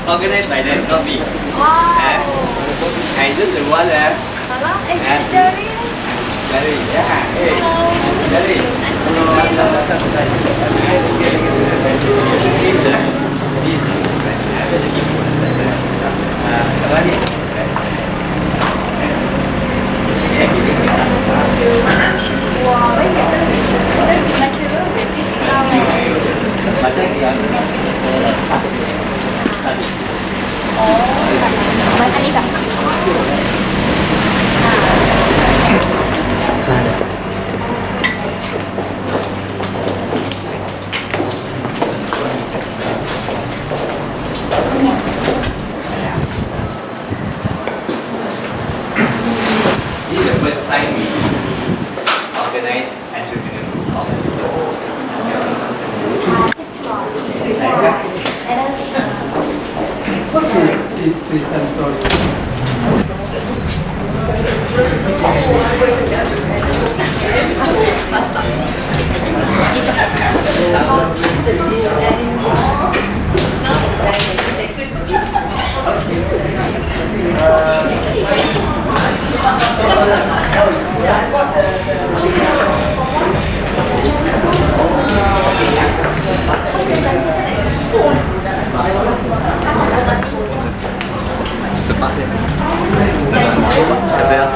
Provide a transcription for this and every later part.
organized by them, not me. Wow. I just one Hello, it's Jerry. Jerry, yeah, hey, Jerry. Wow, mấy cái tên là chưa biết gì sao mà anh đi gặp This is the first time we organize entrepreneurship. Sepakat. Saya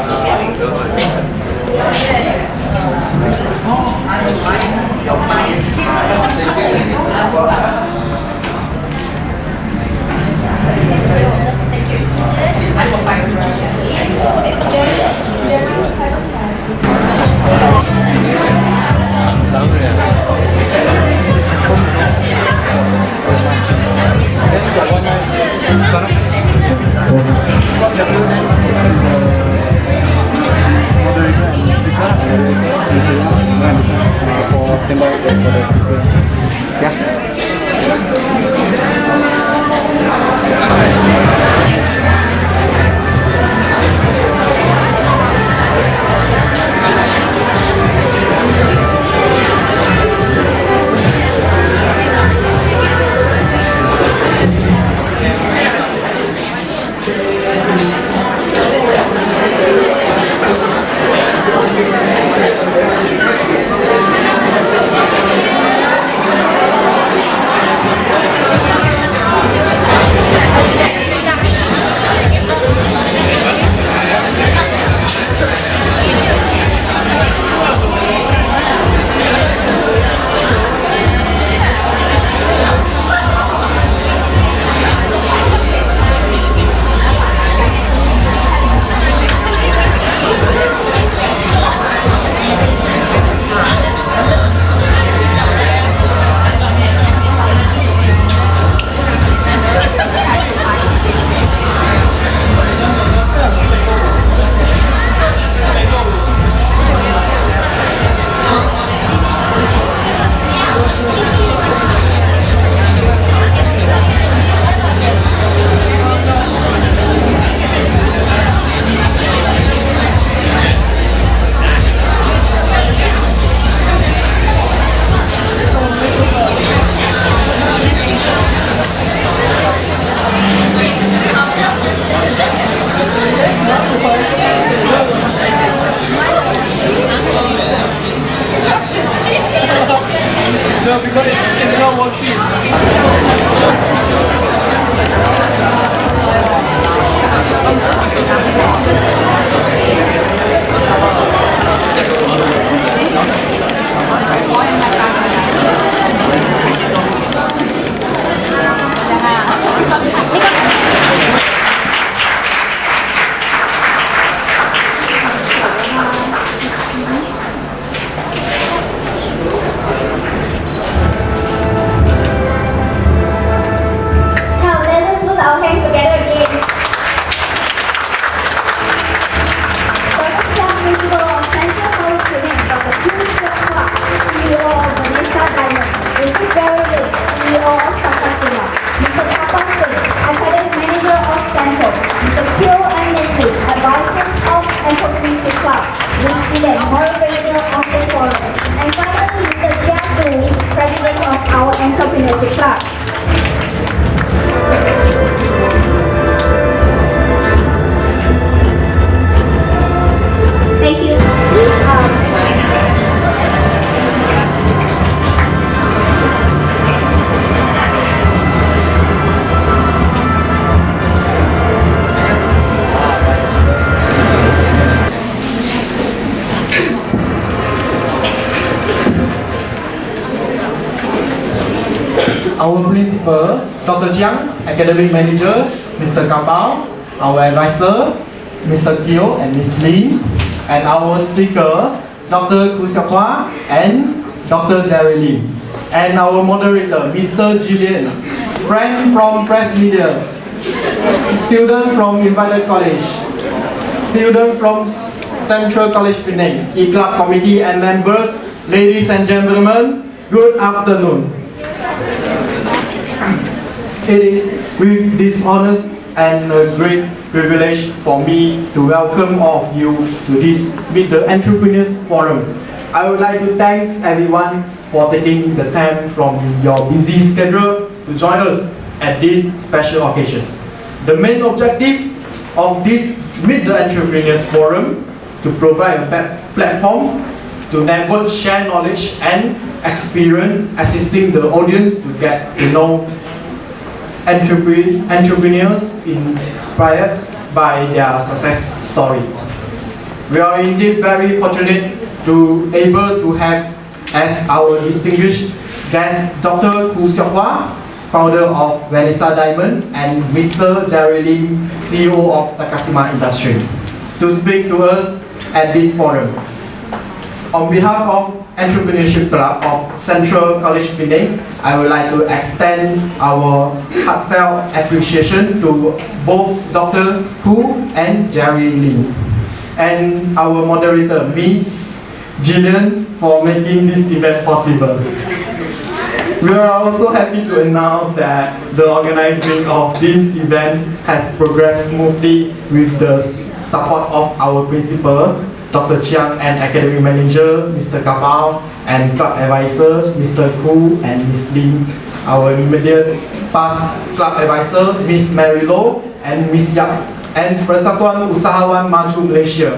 our principal, Dr. Chiang, academic manager, Mr. Kapao, our advisor, Mr. Khoo and Ms. Lee, and our speaker, Dr. Khoo and Dr. Jerry Lee, and our moderator, Mr. Julian, friend from Press Media, student from Invalid College, student from Central College Penang, E-Club Committee and members, ladies and gentlemen, good afternoon. It is with this honor and a great privilege for me to welcome all of you to this Meet the Entrepreneurs Forum. I would like to thank everyone for taking the time from your busy schedule to join us at this special occasion. The main objective of this Meet the Entrepreneurs Forum to provide a platform to network, share knowledge and experience, assisting the audience to get to know entrepreneurs inspired by their success story. We are indeed very fortunate to able to have as our distinguished guest Dr. Seok, founder of Venessa Diamond, and Mr. Jerry Lee, CEO of Takasima Industry, to speak to us at this forum. On behalf of Entrepreneurship Club of Central College Penang, I would like to extend our heartfelt appreciation to both Dr. Khoo and Jerry Lee, and our moderator, Ms. Jillian, for making this event possible. We are also happy to announce that the organizing of this event has progressed smoothly with the support of our principal, Dr. Chiang, and academic manager, Mr. Kapao, and club advisor, Mr. Khoo and Ms. Lee, our immediate past club advisor, Ms. Mary Low and Ms. Yap, and Persatuan Usahawan Maju Malaysia,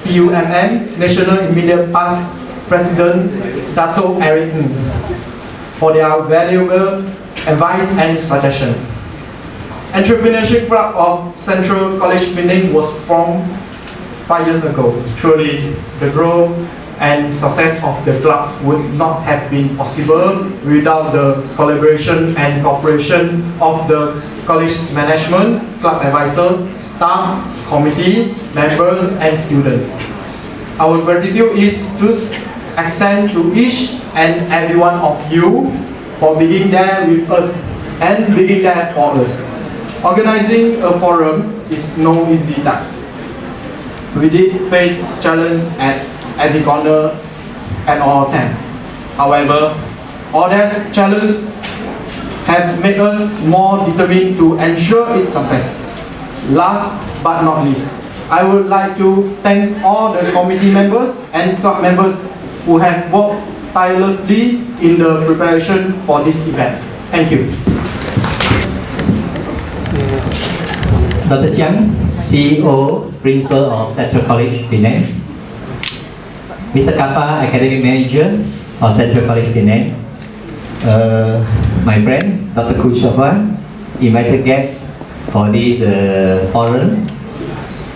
PUMM, National Immediate Past President, Dato' Eric Ng, for their valuable advice and suggestions. Entrepreneurship Club of Central College Penang was formed 5 years ago. Truly, the growth and success of the club would not have been possible without the collaboration and cooperation of the college management, club advisor, staff, committee, members, and students. Our gratitude is to extend to each and every one of you for being there with us and being there for us. Organizing a forum is no easy task. We did face challenges at every corner and all times. However, all these challenges have made us more determined to ensure its success. Last but not least, I would like to thank all the committee members and club members who have worked tirelessly in the preparation for this event. Thank you. Dr. Chiang, CEO, Principal of Central College Penang. Mr. Kappa, Academic Manager of Central College Penang. My friend, Dr. Khoo, invited guest for this forum.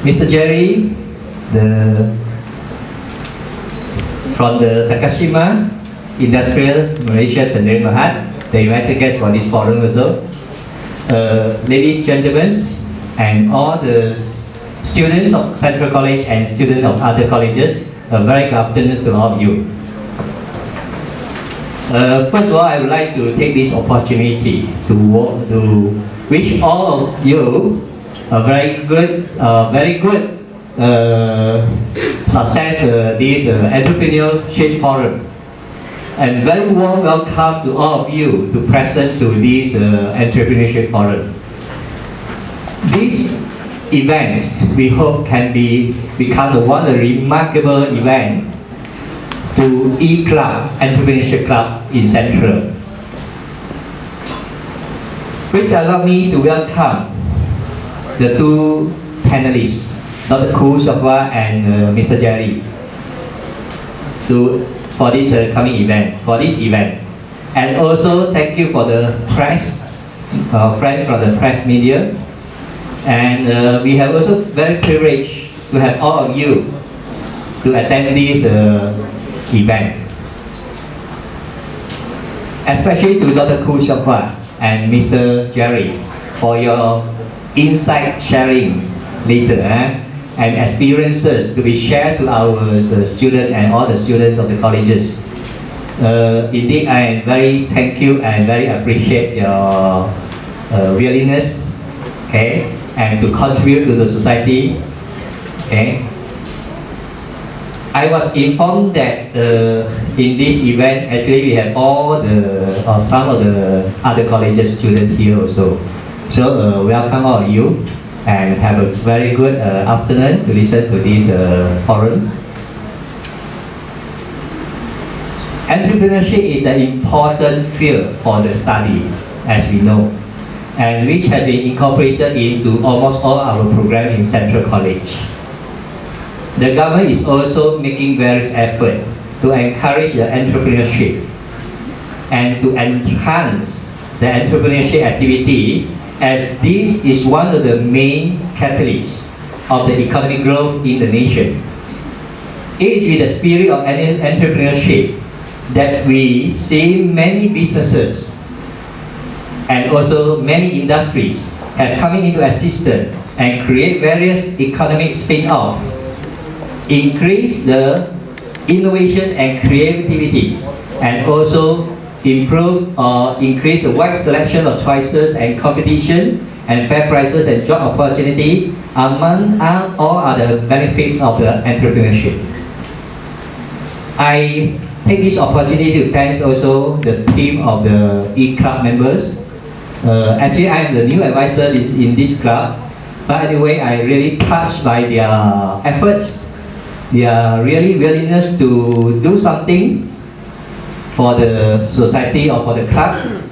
Mr. Jerry, from the Takasima Industrial Malaysia Sdn Bhd, the invited guest for this forum also. Ladies, gentlemen, and all the students of Central College and students of other colleges, a very good afternoon to all of you. First of all, I would like to take this opportunity to wish all of you a very good success this Entrepreneurship Forum, and very warm welcome to all of you to present to this Entrepreneurship Forum. This event, we hope, can become one of the remarkable event to E-Club, Entrepreneurship Club in Central. Please allow me to welcome the two panelists, Dr. Khoo and Mr. Jerry, for this coming event, and also thank you for the press, friends from the press media, and we have also very privileged to have all of you to attend this event, especially to Dr. Khoo. and Mr. Jerry for your insight sharing later and experiences to be shared to our students and all the students of the colleges. Indeed, I am very thank you and very appreciate your willingness, okay, and to contribute to the society, okay. I was informed that in this event, actually we have all the or some of the other colleges students here also. So welcome all of you and have a very good afternoon to listen to this forum. Entrepreneurship is an important field for the study, as we know, and which has been incorporated into almost all our programs in Sentral College. The government is also making various efforts to encourage the entrepreneurship and to enhance the entrepreneurship activity, as this is one of the main catalysts of the economic growth in the nation. It is with the spirit of entrepreneurship that we see many businesses and also many industries have coming into existence and create various economic spin-off, increase the innovation and creativity, and also improve or increase the wide selection of choices and competition and fair prices and job opportunity among all other benefits of the entrepreneurship. I take this opportunity to thank also the team of the E-Club members. Actually, I am the new advisor in this club, but anyway, I really touched by their efforts, their really willingness to do something for the society or for the club.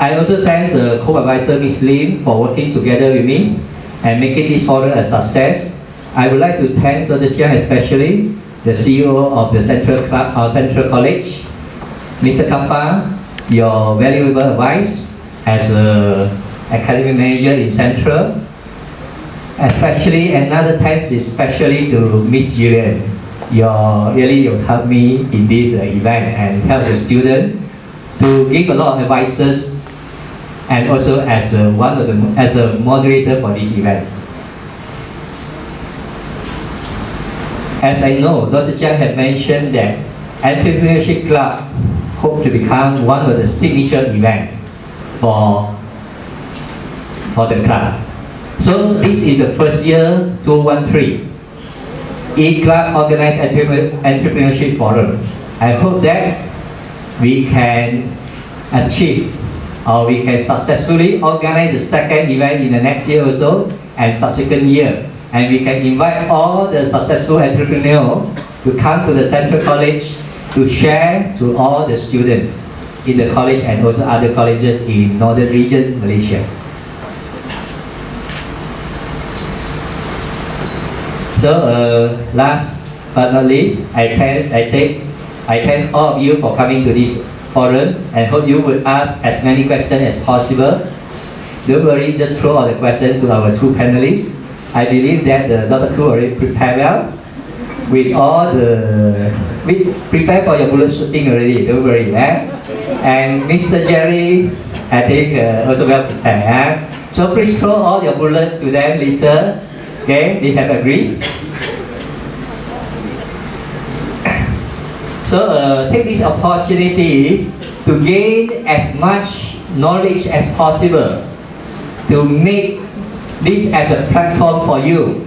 I also thank the co-advisor Ms. Lim for working together with me and making this forum a success. I would like to thank Dr. Chiang, especially the CEO of the Sentral Club or Sentral College, Mr. Kappa, your valuable advice as an academic manager in Sentral. Especially another thanks is especially to Miss Julian. You helped me in this event and help the student to give a lot of advices, and also as a moderator for this event. As I know, Dr. Chiang had mentioned that Entrepreneurship Club hope to become one of the signature events for the club. So this is the first year 2013 E-Club Organized Entrepreneurship Forum. I hope that we can achieve or we can successfully organize the second event in the next year also and subsequent year. And we can invite all the successful entrepreneurs to come to the Sentral College to share to all the students in the college and also other colleges in Northern Region, Malaysia. So last but not least, I thank all of you for coming to this forum and hope you will ask as many questions as possible. Don't worry, just throw all the questions to our two panelists. I believe that Dr. Khoo already prepared well with all we prepared for your bullet shooting already, don't worry. And Mr. Jerry, I think also well prepared. So please throw all your bullets to them later. Okay, they have agreed. So take this opportunity to gain as much knowledge as possible, to make this as a platform for you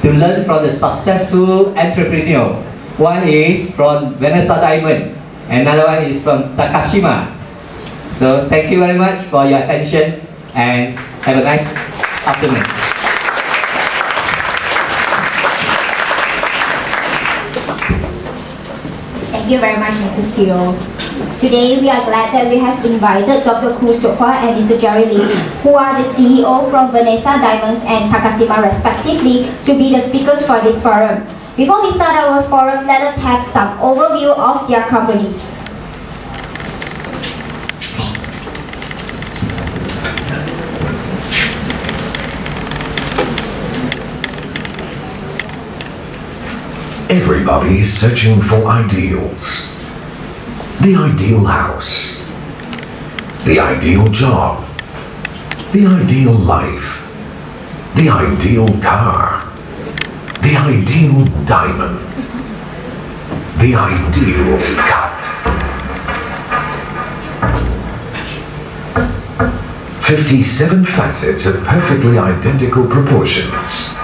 to learn from the successful entrepreneur. One is from Venessa Diamond, another one is from Takasima. So thank you very much for your attention and have a nice afternoon. Thank you very much, Mrs. Khoo. Today, we are glad that we have invited Dr. Khoo Seok and Mr. Jerry Lim, who are the CEO from Venessa Diamonds and Takasima respectively, to be the speakers for this forum. Before we start our forum, let us have some overview of their companies. Everybody's searching for ideals. The ideal house, the ideal job, the ideal life, the ideal car, the ideal diamond, the ideal cut. 57 facets of perfectly identical proportions.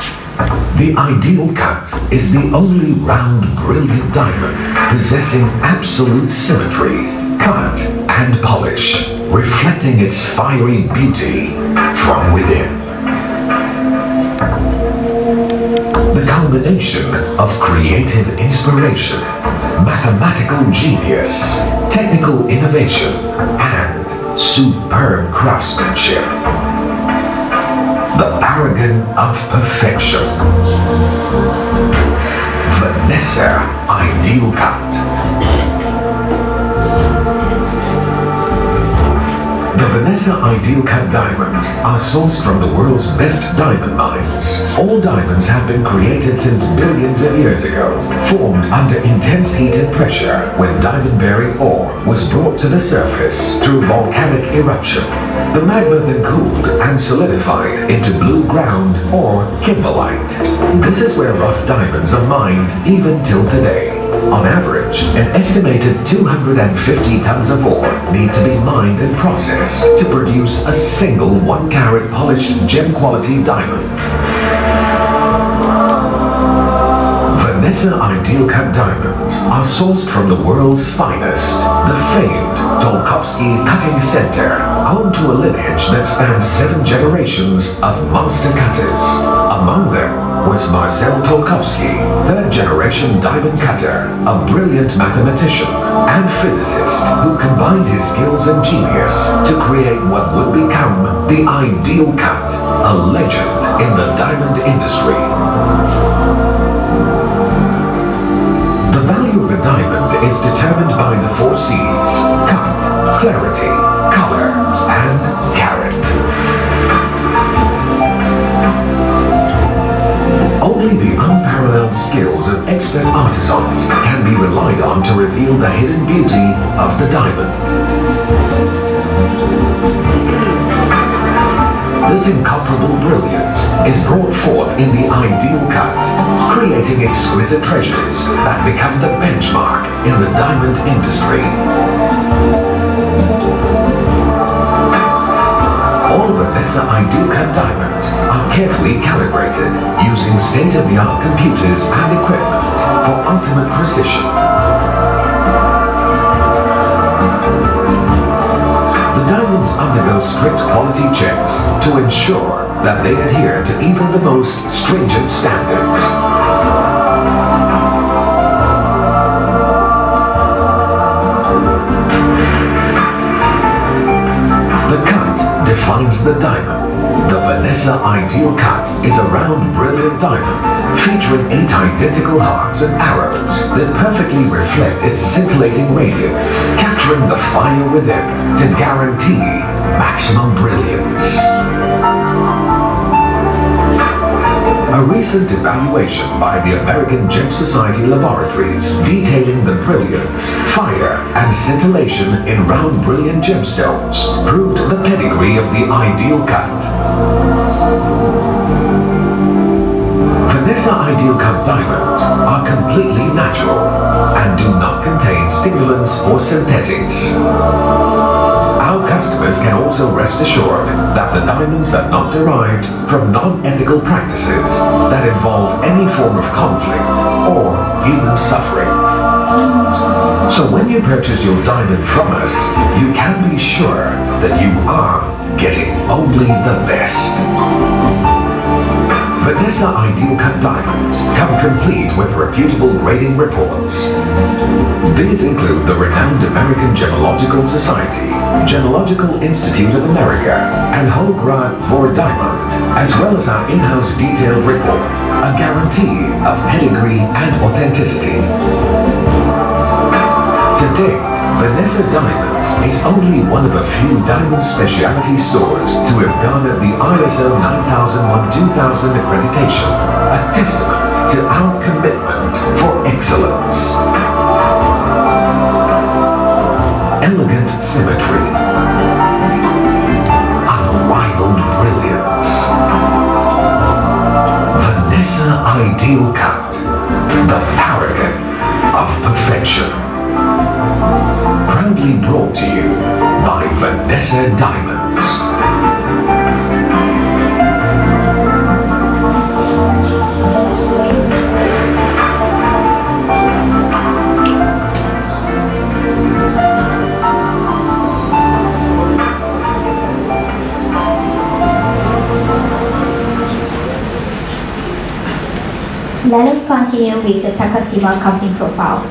The ideal cut is the only round, brilliant diamond possessing absolute symmetry, cut and polish, reflecting its fiery beauty from within. The culmination of creative inspiration, mathematical genius, technical innovation, and superb craftsmanship. The paragon of perfection. Venessa Ideal Cut. The Venessa Ideal Cut diamonds are sourced from the world's best diamond mines. All diamonds have been created since billions of years ago, formed under intense heat and pressure when diamond-bearing ore was brought to the surface through volcanic eruption. The magma then cooled and solidified into blue ground or kimberlite. This is where rough diamonds are mined even till today. On average, an estimated 250 tons of ore need to be mined and processed to produce a single 1-carat polished gem-quality diamond. Venessa Ideal Cut diamonds are sourced from the world's finest, the famed Tolkovsky Cutting Center, home to a lineage that spans 7 generations of monster cutters. Among them was Marcel Tolkovsky, 3rd-generation diamond cutter, a brilliant mathematician and physicist who combined his skills and genius to create what would become the ideal cut, a legend in the diamond industry. The value of a diamond is determined by the 4 C's: cut, clarity, color, and carat. Only the unparalleled skills of expert artisans can be relied on to reveal the hidden beauty of the diamond. This incomparable brilliance is brought forth in the ideal cut, creating exquisite treasures that become the benchmark in the diamond industry. All Venessa Ideal Cut diamonds are carefully calibrated using state-of-the-art computers and equipment for ultimate precision. The diamonds undergo strict quality checks to ensure that they adhere to even the most stringent standards. The cut defines the diamond. The Venessa Ideal Cut is a round, brilliant diamond featuring 8 identical hearts and arrows that perfectly reflect its scintillating radiance, capturing the fire within to guarantee maximum brilliance. A recent evaluation by the American Gem Society laboratories detailing the brilliance, fire, and scintillation in round brilliant gemstones proved the pedigree of the ideal cut. Venessa Ideal Cut diamonds are completely natural and do not contain stimulants or synthetics. Our customers can also rest assured that the diamonds are not derived from non-ethical practices that involve any form of conflict or human suffering. So when you purchase your diamond from us, you can be sure that you are getting only the best. Venessa Ideal Cut diamonds come complete with reputable grading reports. These include the renowned American Gemological Society, Gemological Institute of America, and Holgrad for Diamond, as well as our in-house detailed report, a guarantee of pedigree and authenticity. To date, Venessa Diamonds is only one of a few diamond specialty stores to have garnered the ISO 9001-2000 accreditation, a testament to our commitment for excellence. Elegant symmetry, Unrivaled brilliance. Venessa Ideal Cut, the paragon of perfection. Proudly brought to you by Venessa Diamonds. Let us continue with the Takasima company profile.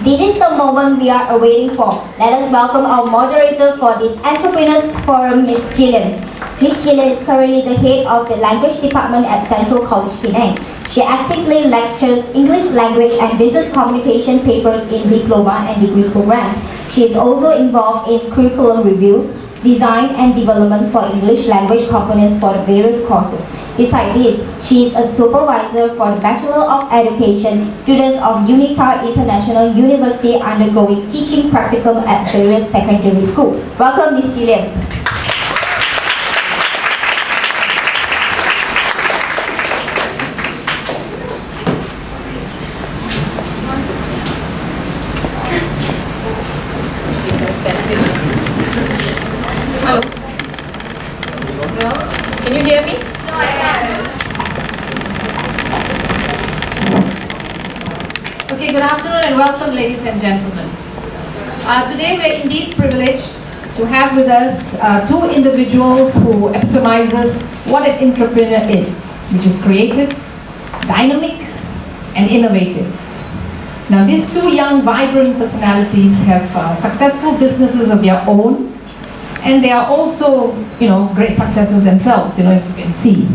This is the moment we are awaiting for. Let us welcome our moderator for this Entrepreneurs Forum, Ms. Gillian. Ms. Gillian is currently the head of the language department at Sentral College, Penang. She actively lectures English language and business communication papers in diploma and degree programs. She is also involved in curriculum reviews, design and development for English language components for the various courses. Besides this, she is a supervisor for the Bachelor of Education students of UNITAR International University undergoing teaching practicum at various secondary schools. Welcome, Ms. Gillian. Hello. Hello? Can you hear me? No, I can't. Okay, good afternoon and welcome, ladies and gentlemen. Today we're indeed privileged to have with us two individuals who epitomizes what an entrepreneur is, which is creative, dynamic, and innovative. Now, these two young, vibrant personalities have successful businesses of their own, and they are also, great successes themselves, as you can see.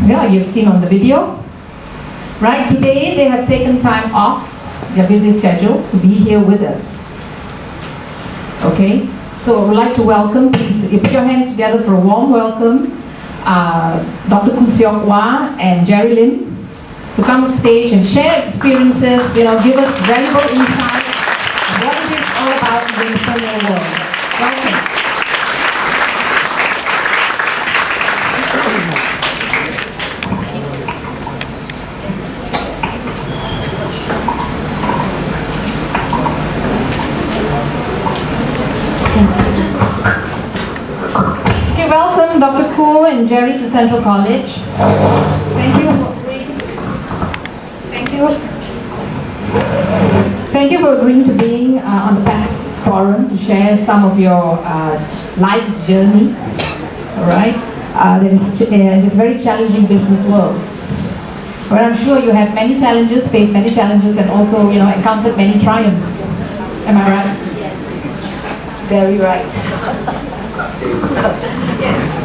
Yeah, you've seen on the video. Right, today they have taken time off their busy schedule to be here with us. Okay, so I would like to welcome, please put your hands together for a warm welcome, Dr. Khoo Seok and Jerry Lim, to come on stage and share experiences, give us valuable insight on what it is all about in the entrepreneurial world. Welcome. Okay, welcome Dr. Khoo and Jerry to Sentral College. Thank you. Thank you for agreeing to being on the Penang forum to share some of your life journey. All right, it's a very challenging business world. But I'm sure you had many challenges, faced many challenges, and also encountered many triumphs. Am I right? Yes. Very right.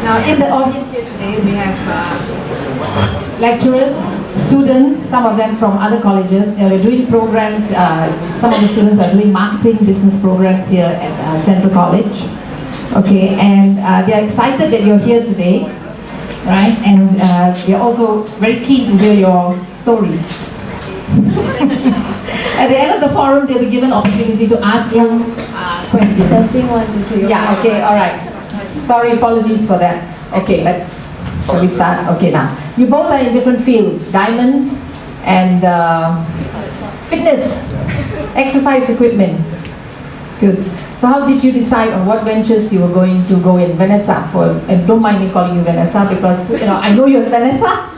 Now, in the audience here today, we have lecturers, students, some of them from other colleges. They're doing programs. Some of the students are doing marketing business programs here at Sentral College. Okay, and they're excited that you're here today, right? And they're also very keen to hear your story. At the end of the forum, they'll be given opportunity to ask you questions. Testing 1, 2, 3. Yeah, okay, all right. Sorry, apologies for that. Okay, shall we start? Okay, now. You both are in different fields, diamonds and fitness, exercise equipment. Good. So how did you decide on what ventures you were going to go in? Venessa, and don't mind me calling you Venessa because, I know you're Venessa.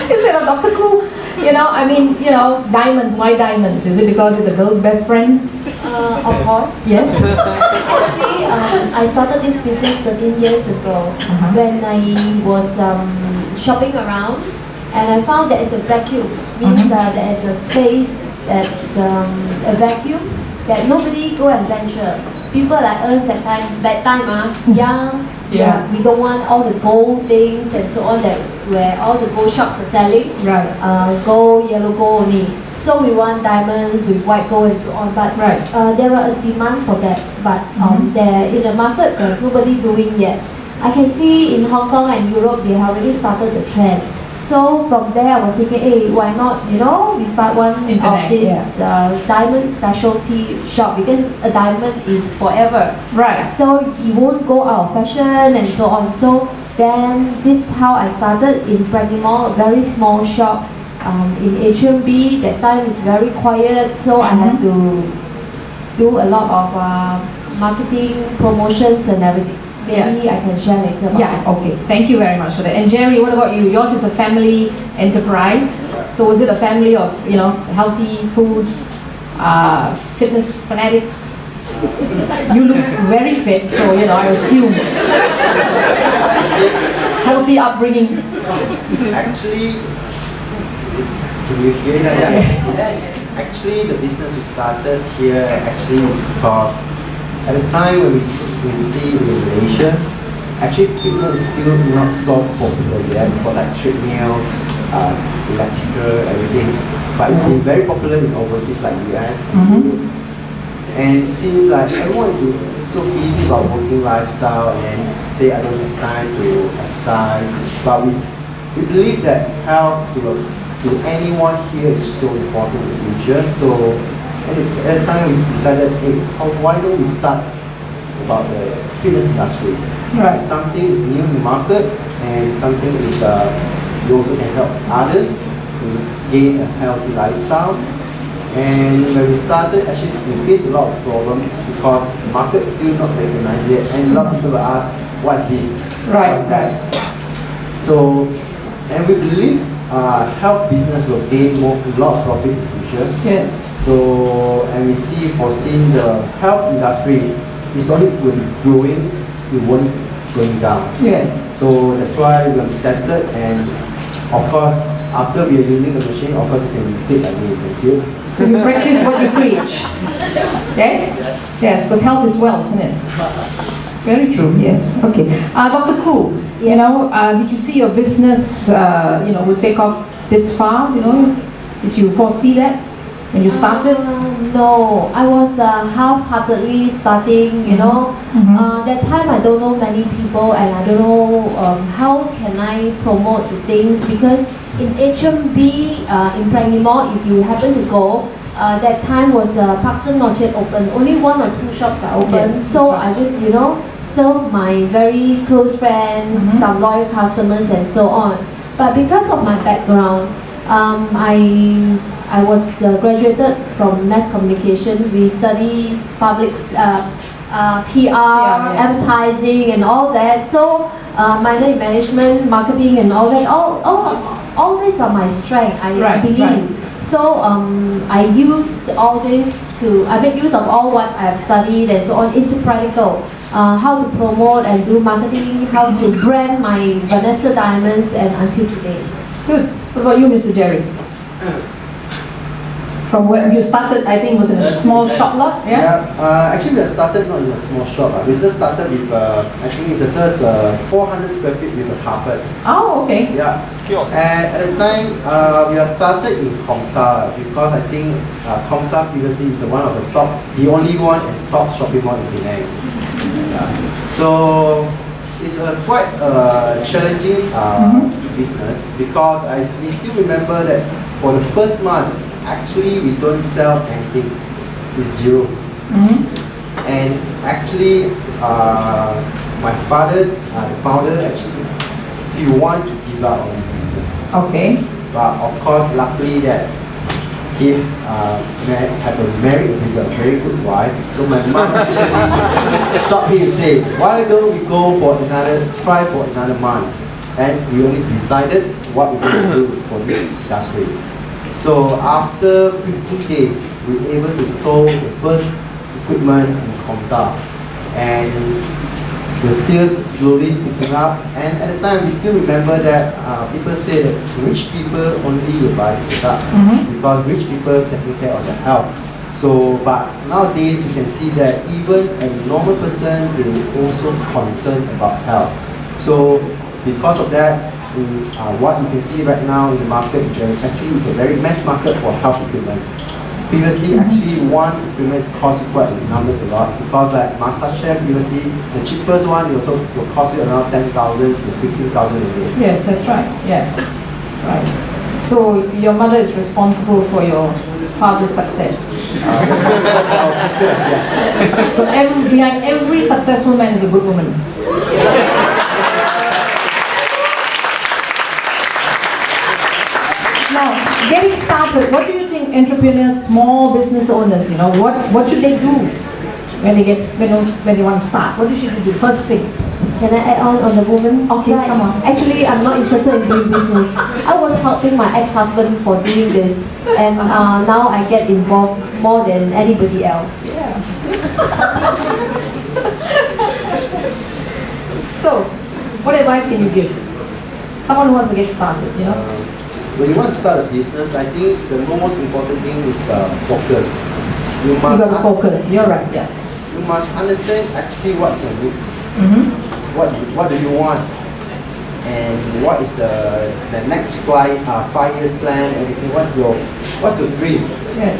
Instead of Dr. Khoo. Diamonds, why diamonds? Is it because it's a girl's best friend? Of course. Yes. Actually, I started this business 13 years ago when I was shopping around and I found there is a vacuum. Means there is a space that's a vacuum that nobody go and venture. People like us that time, young, we don't want all the gold things and so on where all the gold shops are selling. Right. Gold, yellow gold only. So we want diamonds with white gold and so on. But there are a demand for that. But there in the market, there's nobody doing yet. I can see in Hong Kong and Europe, they have already started the trend. So from there, I was thinking, hey, why not, we start one of this diamond specialty shop because a diamond is forever. Right. So you won't go out of fashion and so on. So then this is how I started in Penang Mall, a very small shop in HMB. That time is very quiet, so I had to do a lot of marketing, promotions and everything. Maybe I can share later about okay. Thank you very much for that. And Jerry, what about you? Yours is a family enterprise. So was it a family of, healthy food, fitness fanatics? You look very fit, so, I assume. Healthy upbringing. Actually, can you hear that? Actually, the business we started here actually is because at the time when we see in Malaysia, actually fitness is still not so popular yet for like treadmill, electrical, everything. But it's been very popular in overseas like US and Europe. And since like everyone is so busy about working lifestyle and say I don't have time to exercise, but we believe that health to anyone here is so important in the future. So at the time we decided, hey, why don't we start about the fitness industry? Right. Something is new in the market and something is we also can help others to gain a healthy lifestyle. And when we started, actually we faced a lot of problems because the market still not recognized it, and a lot of people will ask, what's this? Right. What's that? So, and we believe health business will gain a lot of profit in the future. Yes. So, and we see foreseen the health industry is only will be growing, it won't going down. Yes. So that's why we're going to be tested, and of course, after we are using the machine, of course, we can be fit again. Thank you. So you practice what you preach. Yes? Yes, because health is wealth, isn't it? Very true, yes. Okay. Dr. Khoo, you know, did you see your business, will take off this far, Did you foresee that when you started? No, I was half-heartedly starting, that time I don't know many people, and I don't know how can I promote the things, because in HMB, in Prangimor, if you happen to go, that time was Parkson not yet open. Only 1 or 2 shops are open. Yes. So I just, serve my very close friends, some loyal customers, and so on. But because of my background, I was graduated from mass communication. We study public PR, advertising, and all that. So minor in management, marketing, and all that. All these are my strength. I believe. Right. So I use all this I make use of all what I've studied and so on into practical. How to promote and do marketing, how to brand my Venessa diamonds, and until today. Good. What about you, Mr. Jerry? From when you started, I think it was in a small shop lot, Actually, we started not in a small shop. We just started with, I think it's just 400 square feet with a carpet. Oh, okay. Yeah. And at the time, we are started in Komta, because I think Komta previously is the only one and top shopping mall in Penang. Yeah. So it's a quite challenging business, because we still remember that for the first month, actually we don't sell anything, it's zero. And actually my father, the founder, actually he wanted to give up on his business. Okay. But of course, luckily that he had married with a very good wife. So my mom actually stopped me and said, why don't we go try for another month? And we only decided what we're going to do for this industry. So after 15 days, we were able to sold the first equipment in Komta, and the sales slowly picking up. And at the time, we still remember that people say that rich people only will buy products, because rich people taking care of their health. So, but nowadays we can see that even a normal person is also concerned about health. So because of that, what you can see right now in the market is that actually it's a very mass market for health equipment. Previously, actually one equipment cost quite numbers a lot, because like massage chair previously, the cheapest one also will cost you around 10,000 to 15,000 a day. Yes, that's right. Yeah, right. So your mother is responsible for your father's success. So behind every successful man is a good woman. Now, getting started, what do you think entrepreneurs, small business owners, what should they do when they want to start? What should they do first thing? Can I add on the woman? Okay, come on. Actually, I'm not interested in doing business. I was helping my ex-husband for doing this, and now I get involved more than anybody else. Yeah. So, what advice can you give? Someone who wants to get started, When you want to start a business, I think the most important thing is focus. You must focus. You're right. Yeah. You must understand actually what's your needs. What do you want, and what is the next 5 years plan? Everything. What's your dream? Yeah.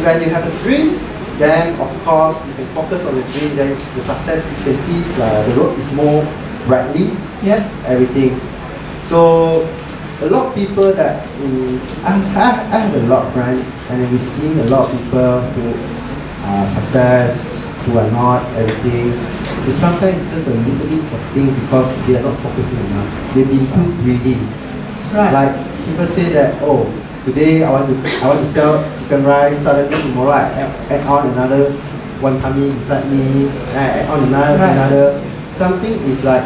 When you have a dream, then of course you can focus on the dream. Then the success, you can see the road is more brightly. Yeah. Everything. So a lot of people that I have a lot of friends, and we see a lot of people who are success, who are not, everything. But sometimes it's just a little bit of thing, because they are not focusing enough. They've been too greedy. Right. Like people say that, oh, today I want to sell chicken rice. Suddenly tomorrow I add on another one tummy beside me. I add on another. Something is like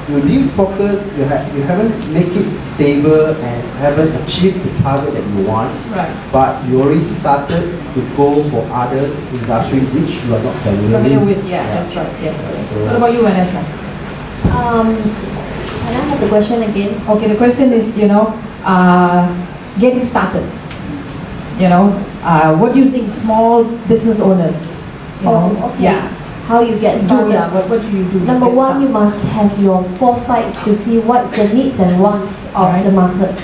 you didn't focus, you haven't make it stable and haven't achieved the target that you want. Right. But you already started to go for others industry which you are not familiar with. Yeah, that's right. Yes. So- What about you, Vanessa? Can I have the question again? Okay, the question is, getting started. What do you think small business owners? Okay. Yeah. How you get Do, started? yeah, what do you do? to Number get one, you started? must have your foresight to see what's the needs and wants of Right. the market.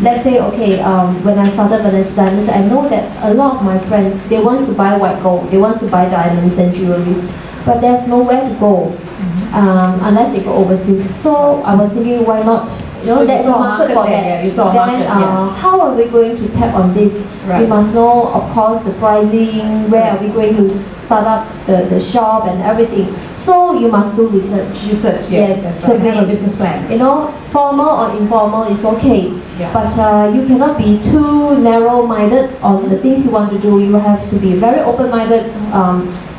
Let's say, okay, when I started Venessa Diamonds, I know that a lot of my friends, they want to buy white gold, they want to buy diamonds and jewelries, but there's nowhere to go unless they go overseas. So I was thinking, why not? So you There's a saw a market market for there, that. yeah, you saw a Then, market, yeah. how are we going to tap on this? Right. We must know, of course, the pricing, where are we going to start up the shop and everything. So you must do research. Research, yes, that's right. survey. Have a business plan. Formal or informal is okay. Yeah. But you cannot be too narrow-minded on the things you want to do. You have to be very open-minded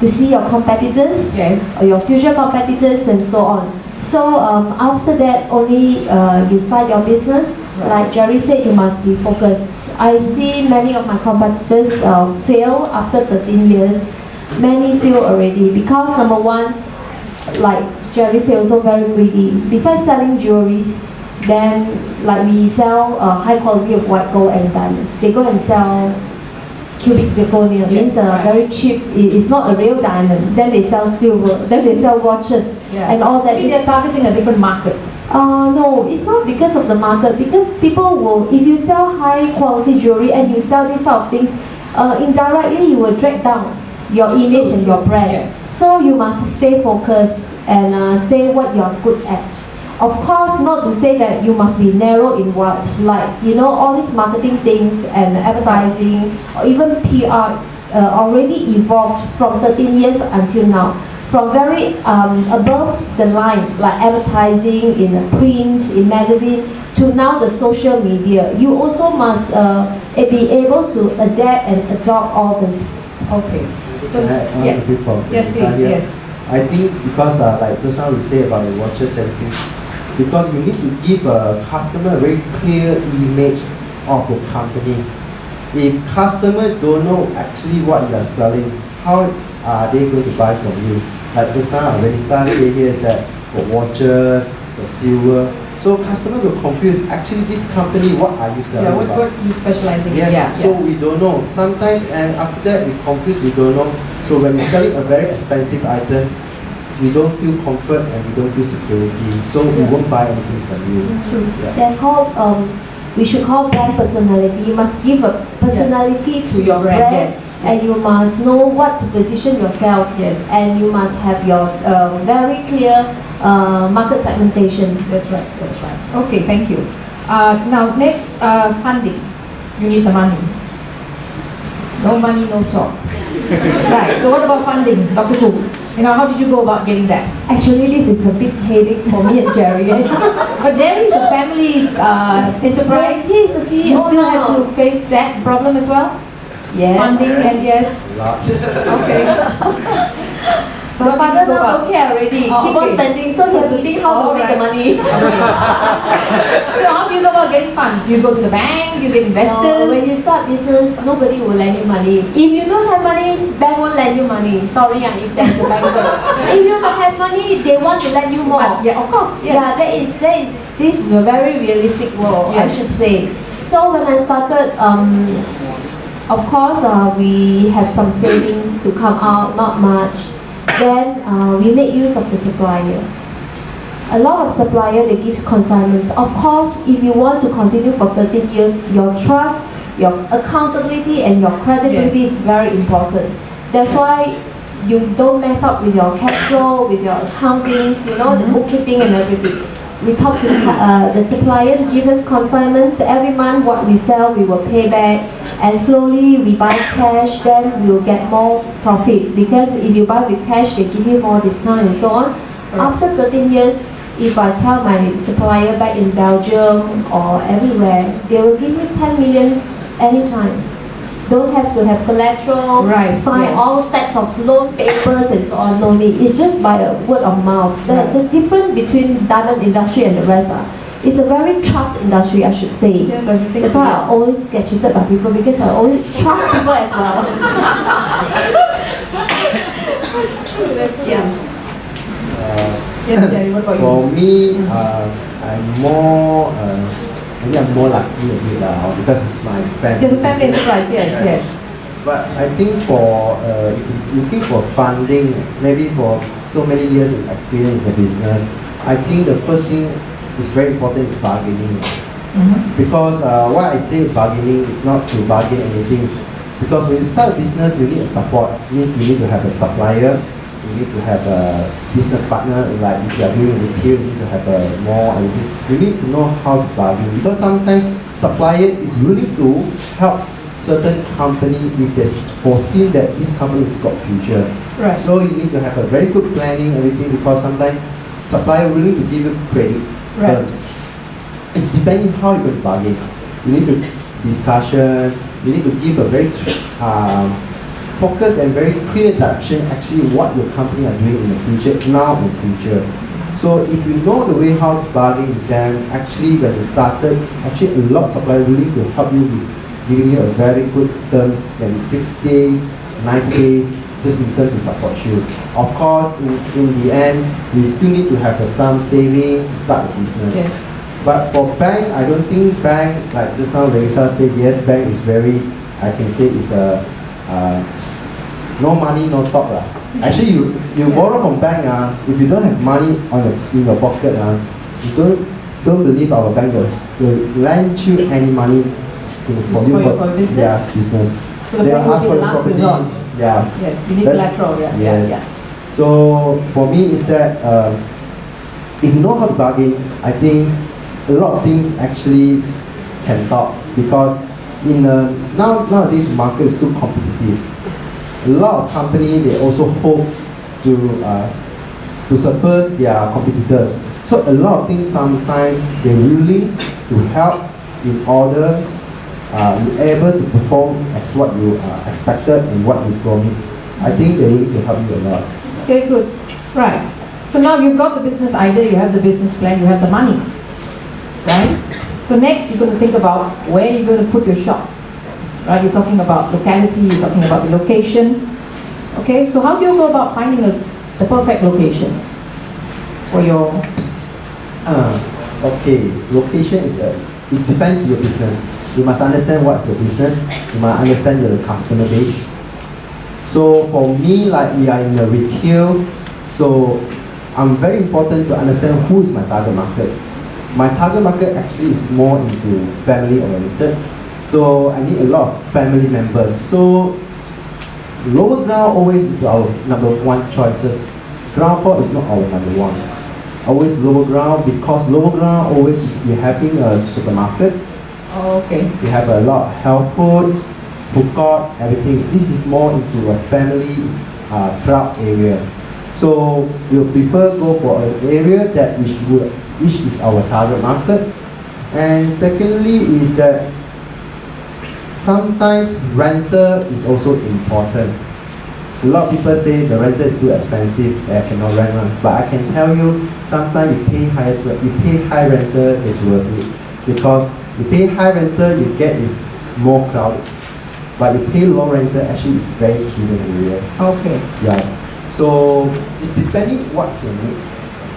to see your competitors, Yes. or your future competitors, and so on. So after that, only you start your business. Right. Like Jerry said, you must be focused. I see many of my competitors fail after 13 years. Many fail already because number one, like Jerry said, also very greedy. Besides selling jewelries, then like we sell high quality of white gold and diamonds. They go and sell cubic zirconia, means right. very cheap. It's not a real diamond. Then they sell silver. Then they sell watches and all that. Maybe they're targeting a different market. No, it's not because of the market. Because people will, if you sell high quality jewelry and you sell these type of things, indirectly you will drag down your image and your brand. So you must stay focused and stay what you are good at. Of course, not to say that you must be narrow in what, like, all these marketing things and advertising or even PR already evolved from 13 years until now. From very above the line, like advertising in a print, in magazine, to now the social media. You also must be able to adapt and adopt all this. Okay. So, Can I ask yes. a bit from Yes, Vanessa please, here? yes. I think because like just now we say about the watches and everything, because we need to give a customer a very clear image of the company. If customer don't know actually what you are selling, how are they going to buy from you? Like just now, Venessa say here is that for watches, for silver. So customer will confuse. Actually, this company, what are you selling? Yeah, about? what you specializing in? Yes, Yeah, so yeah. we don't know. Sometimes, and after that, we confuse, we don't know. So when you're selling a very expensive item, we don't feel comfort and we don't feel security. So we won't buy anything from you. True. Yeah. That's called, we should call brand personality. You must give a personality to your brand. Yes. And you must know what to position yourself. Yes. And you must have your very clear market segmentation. That's right, that's right. Okay, thank you. Now, next, funding. You need the money. No money, no shop. Right, so what about funding, Dr. Khoo? How did you go about getting that? Actually, this is a big headache for me and Jerry. But Jerry is a family enterprise. He is the CEO You still now. have to face that problem as well? Yes. Funding and yes. Lot. Okay. So how father did you go now about? don't care already. Oh, Keep on okay. spending, so you have to think how to make the money. So how do you go about getting funds? You go to the bank, you get investors? No, when you start business, nobody will lend you money. If you don't have money, bank won't lend you money. Sorry, if there's a banker. If you don't have money, they want to lend you more. Yeah, of course. Yes. Yeah, this is a very realistic world, Yes. I should say. So when I started, of course, we have some savings to come out, not much. Then we make use of the supplier. A lot of supplier, they give consignments. Of course, if you want to continue for 13 years, your trust, your accountability and your credibility is very important. That's why you don't mess up with your cash flow, with your accountings, the bookkeeping and everything. We talk to the supplier to give us consignments. Every month what we sell, we will pay back. And slowly we buy cash, then we'll get more profit. Because if you buy with cash, they give you more discount and so on. After 13 years, if I tell my supplier back in Belgium or everywhere, they will give me 10 million anytime. don't have to have collateral, Right, sign yes. all stacks of loan papers and so on. No need. It's just by a word of mouth. The difference between diamond industry and the rest it's a very trust industry, I should say. Yes, I think That's so, why yes. I always get cheated by people because I always trust people as well. Yeah. Yes, Jerry, what about For you? me, I'm more, maybe I'm more lucky a bit because it's my family. Because a family business. enterprise, yes. But I think for if you're looking for funding, maybe for so many years of experience in business, I think the first thing is very important is bargaining. Because why I say bargaining is not to bargain anything. Because when you start a business, you need a support. It means you need to have a supplier, you need to have a business partner. Like if you are doing retail, you need to have a more. You need to know how to bargain. Because sometimes supplier is willing to help certain company if they foresee that this company has got future. Right. So you need to have a very good planning, everything, because sometimes supplier willing to give you credit terms. It's depending how you're going to bargain. You need to discussions. You need to give a very focused and very clear direction. Actually, what your company are doing in the future, now and future. So if you know the way how to bargain with them, actually when they started, actually a lot of suppliers willing to help you with giving you a very good terms, maybe 6 days, 9 days, just in turn to support you. Of course, in the end, we still need to have some saving to start the business. Yes. But for bank, I don't think bank, like just now Venessa said, yes, bank is very, I can say it's a, no money, no talk. Actually, you borrow from bank, if you don't have money in your pocket, you don't believe our bank will lend you any money for your business? Yes, business. So the They bank will ask will for be your last property. resort. Yeah. Yes, you need Then- collateral, yeah. Yes. Yeah. So for me is that if you know how to bargain, I think a lot of things actually can talk, because in nowadays market is too competitive. A lot of company they also hope to surpass their competitors. So a lot of things sometimes they're willing to help in order you're able to perform as what you expected and what you promised. I think they're willing to help you a lot. Okay, good. Right. So now you've got the business idea, you have the business plan, you have the money. Right? So next you're going to think about where you're going to put your shop. Right? You're talking about locality, you're talking about the location. Okay, so how do you go about finding the perfect location for your... Okay, location is it depends on your business. You must understand what's your business. You must understand your customer base. So for me, like we are in the retail, so I'm very important to understand who is my target market. My target market actually is more into family oriented. So I need a lot of family members. So lower ground always is our number one choices. Ground floor is not our number one. Always lower ground, because lower ground always is we're having a supermarket. Oh, okay. We have a lot of health food court, everything. This is more into a family crowd area. So we'll prefer go for an area that which is our target market. And secondly is that sometimes rental is also important. A lot of people say the rental is too expensive, I cannot rent one. But I can tell you, sometimes you pay high rental is worth it. Because you pay high rental, you get is more crowded. But you pay low rental, actually it's very hidden area. Okay. Yeah. So it's depending what's your needs.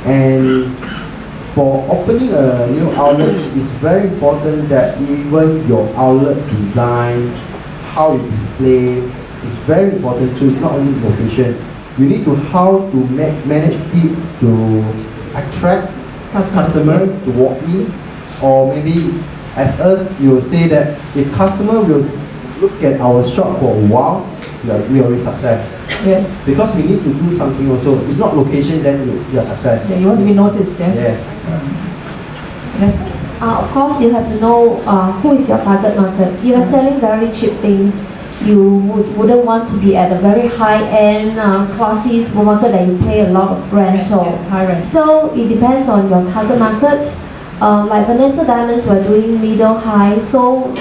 And for opening a new outlet, it's very important that even your outlet design, how you display, is very important too. It's not only location. You need to how to manage it to attract customers to walk in, or maybe as us, you will say that if customer will look at our shop for a while, we already success. Yes. Because we need to do something also. It's not location, then you are success. Yeah, you want to be noticed, yeah? Yes. Yes. Of course, you have to know who is your target market. If you are selling very cheap things, you wouldn't want to be at a very high-end, classy supermarket that you pay a lot of rental. Yeah, high rent. So it depends on your target market. Like Venessa Diamonds, we're doing middle high, so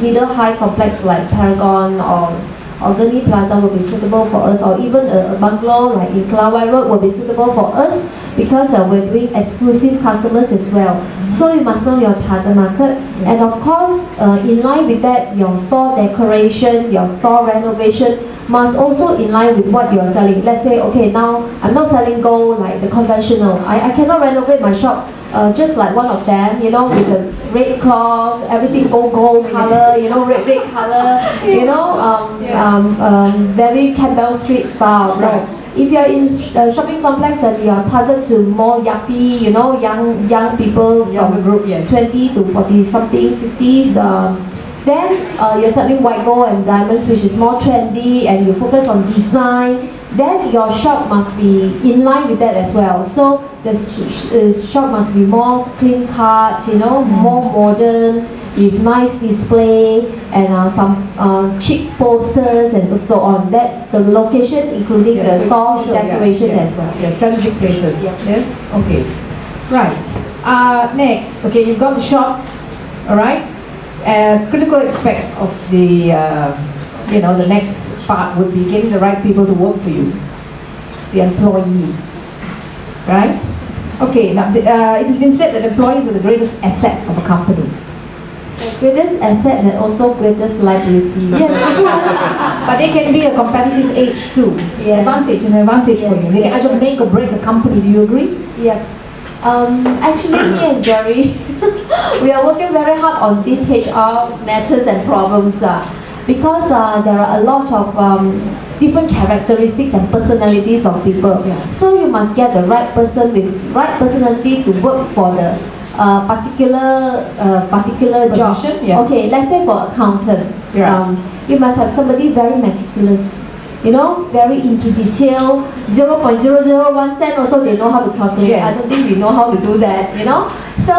middle high complex like Paragon or Gurney Plaza will be suitable for us, or even a bungalow like in Kelawai Road will be suitable for us because we're doing exclusive customers as well. So you must know your target market, and of course, in line with that, your store decoration, your store renovation must also in line with what you are selling. Let's say, okay, now I'm not selling gold like the conventional. I cannot renovate my shop just like one of them, you know, with the red cloth, everything gold color, you know, red color, you know, very Campbell Street style. No. If you are in shopping complex and you are targeted to more yuppie, you know, young people from group, yes. 20 to 40 something, 50s, then you're selling white gold and diamonds, which is more trendy, and you focus on design, then your shop must be in line with that as well. So the shop must be more clean cut, you know, more modern, with nice display and some cheap posters and so on. That's the location, including the store decoration as well. Yes, strategic places. Yes. Okay. Right. Next, okay, you've got the shop. All right. Critical aspect of the, the next part would be getting the right people to work for you, the employees, right? Okay, now it has been said that employees are the greatest asset of a company. The greatest asset and also greatest liability. Yes, but they can be a competitive edge too. Yes. Advantage for you. They can either make or break a company. Do you agree? Yeah. Actually, me and Jerry, we are working very hard on these HR matters and problems because there are a lot of different characteristics and personalities of people. Yeah. So you must get the right person with right personality to work for the particular job. Position, yeah. Okay, let's say for accountant, you must have somebody very meticulous. You know, very into detail, 0.001 cent also they know how to calculate. Yes. I don't think we know how to do that, you know. So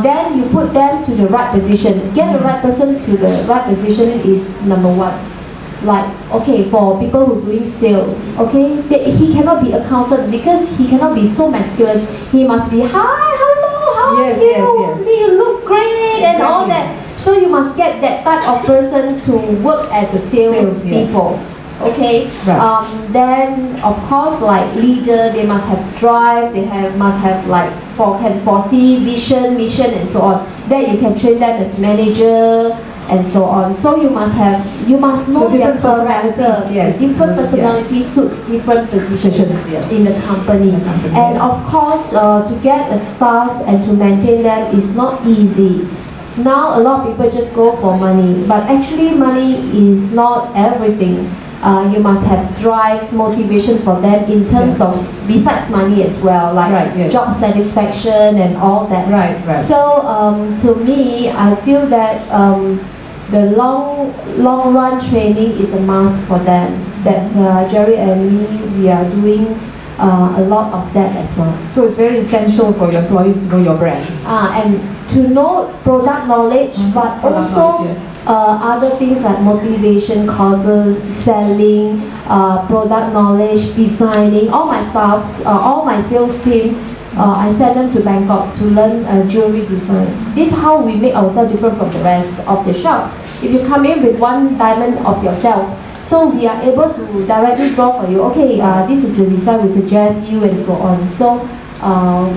then you put them to the right position. Get the right person to the right position is number one. Like, okay, for people who are doing sale, okay, he cannot be accountant because he cannot be so meticulous. He must be, hi, hello, how are you? You look great and all that. So you must get that type of person to work as a sales people. Okay, right. Then of course, like leader, they must have drive. They must have like can foresee vision, mission, and so on. Then you can train them as manager and so on. So you must know their character. Yes. Different personalities suits different positions in the company. And of course, to get a staff and to maintain them is not easy. Now a lot of people just go for money, but actually money is not everything. You must have drives, motivation for them in terms of besides money as well, like job satisfaction and all that. Right. So to me, I feel that the long run training is a must for them. That Jerry and me, we are doing a lot of that as well. So it's very essential for your employees to know your brand. And to know product knowledge, but also other things like motivation courses, selling, product knowledge, designing. All my staffs, all my sales team, I send them to Bangkok to learn jewelry design. This is how we make ourselves different from the rest of the shops. If you come in with one diamond of yourself, so we are able to directly draw for you. Okay, this is the design we suggest you and so on. So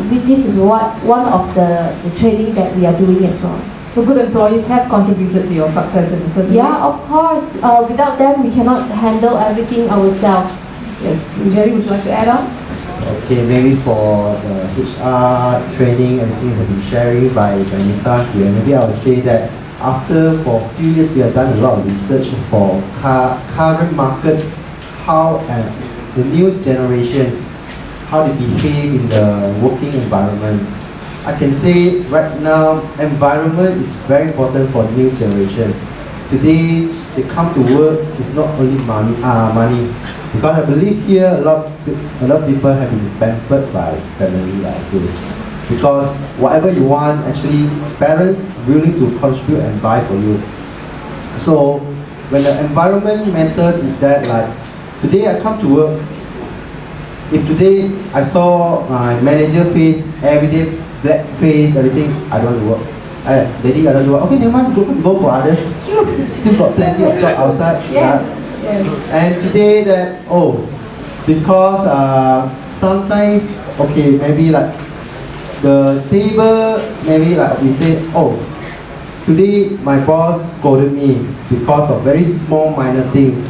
this is one of the training that we are doing as well. So good employees have contributed to your success in a certain way? Of course. Without them, we cannot handle everything ourselves. Yes. Jerry, would you like to add on? Okay, maybe for the HR training and things that have been sharing by Venessa here, maybe I would say that for a few years we have done a lot of research for current market, how the new generations, how they behave in the working environment. I can say right now, environment is very important for new generation. Today, they come to work, it's not only money. Because I believe here a lot of people have been pampered by family, I say. Because whatever you want, actually parents willing to contribute and buy for you. So when the environment matters is that like today I come to work. If today I saw my manager face everyday black face, everything, I don't want to work. Daddy, I don't do it. Okay, never mind, go for others. Still got plenty of job outside. Yes. And today that, because sometimes, okay, maybe like the table, maybe like we say, today my boss scolded me because of very small minor things.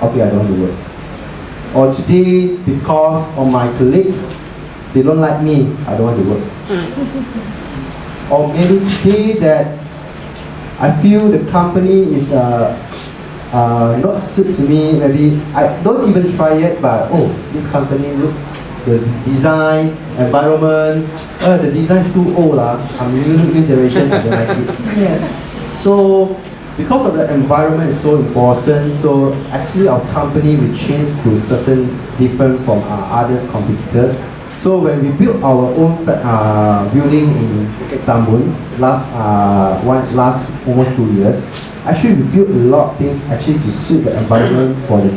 Okay, I don't do it. Or today, because of my colleague, they don't like me, I don't want to work. Or maybe today that I feel the company is not suit to me, maybe I don't even try it, but this company look, the design, environment, the design is too old. I'm new generation, I don't like it. Yes. So because of the environment is so important, so actually our company will change to certain different from others competitors. So when we built our own building in Bukit Tambun last almost 2 years, actually we built a lot of things actually to suit the environment for the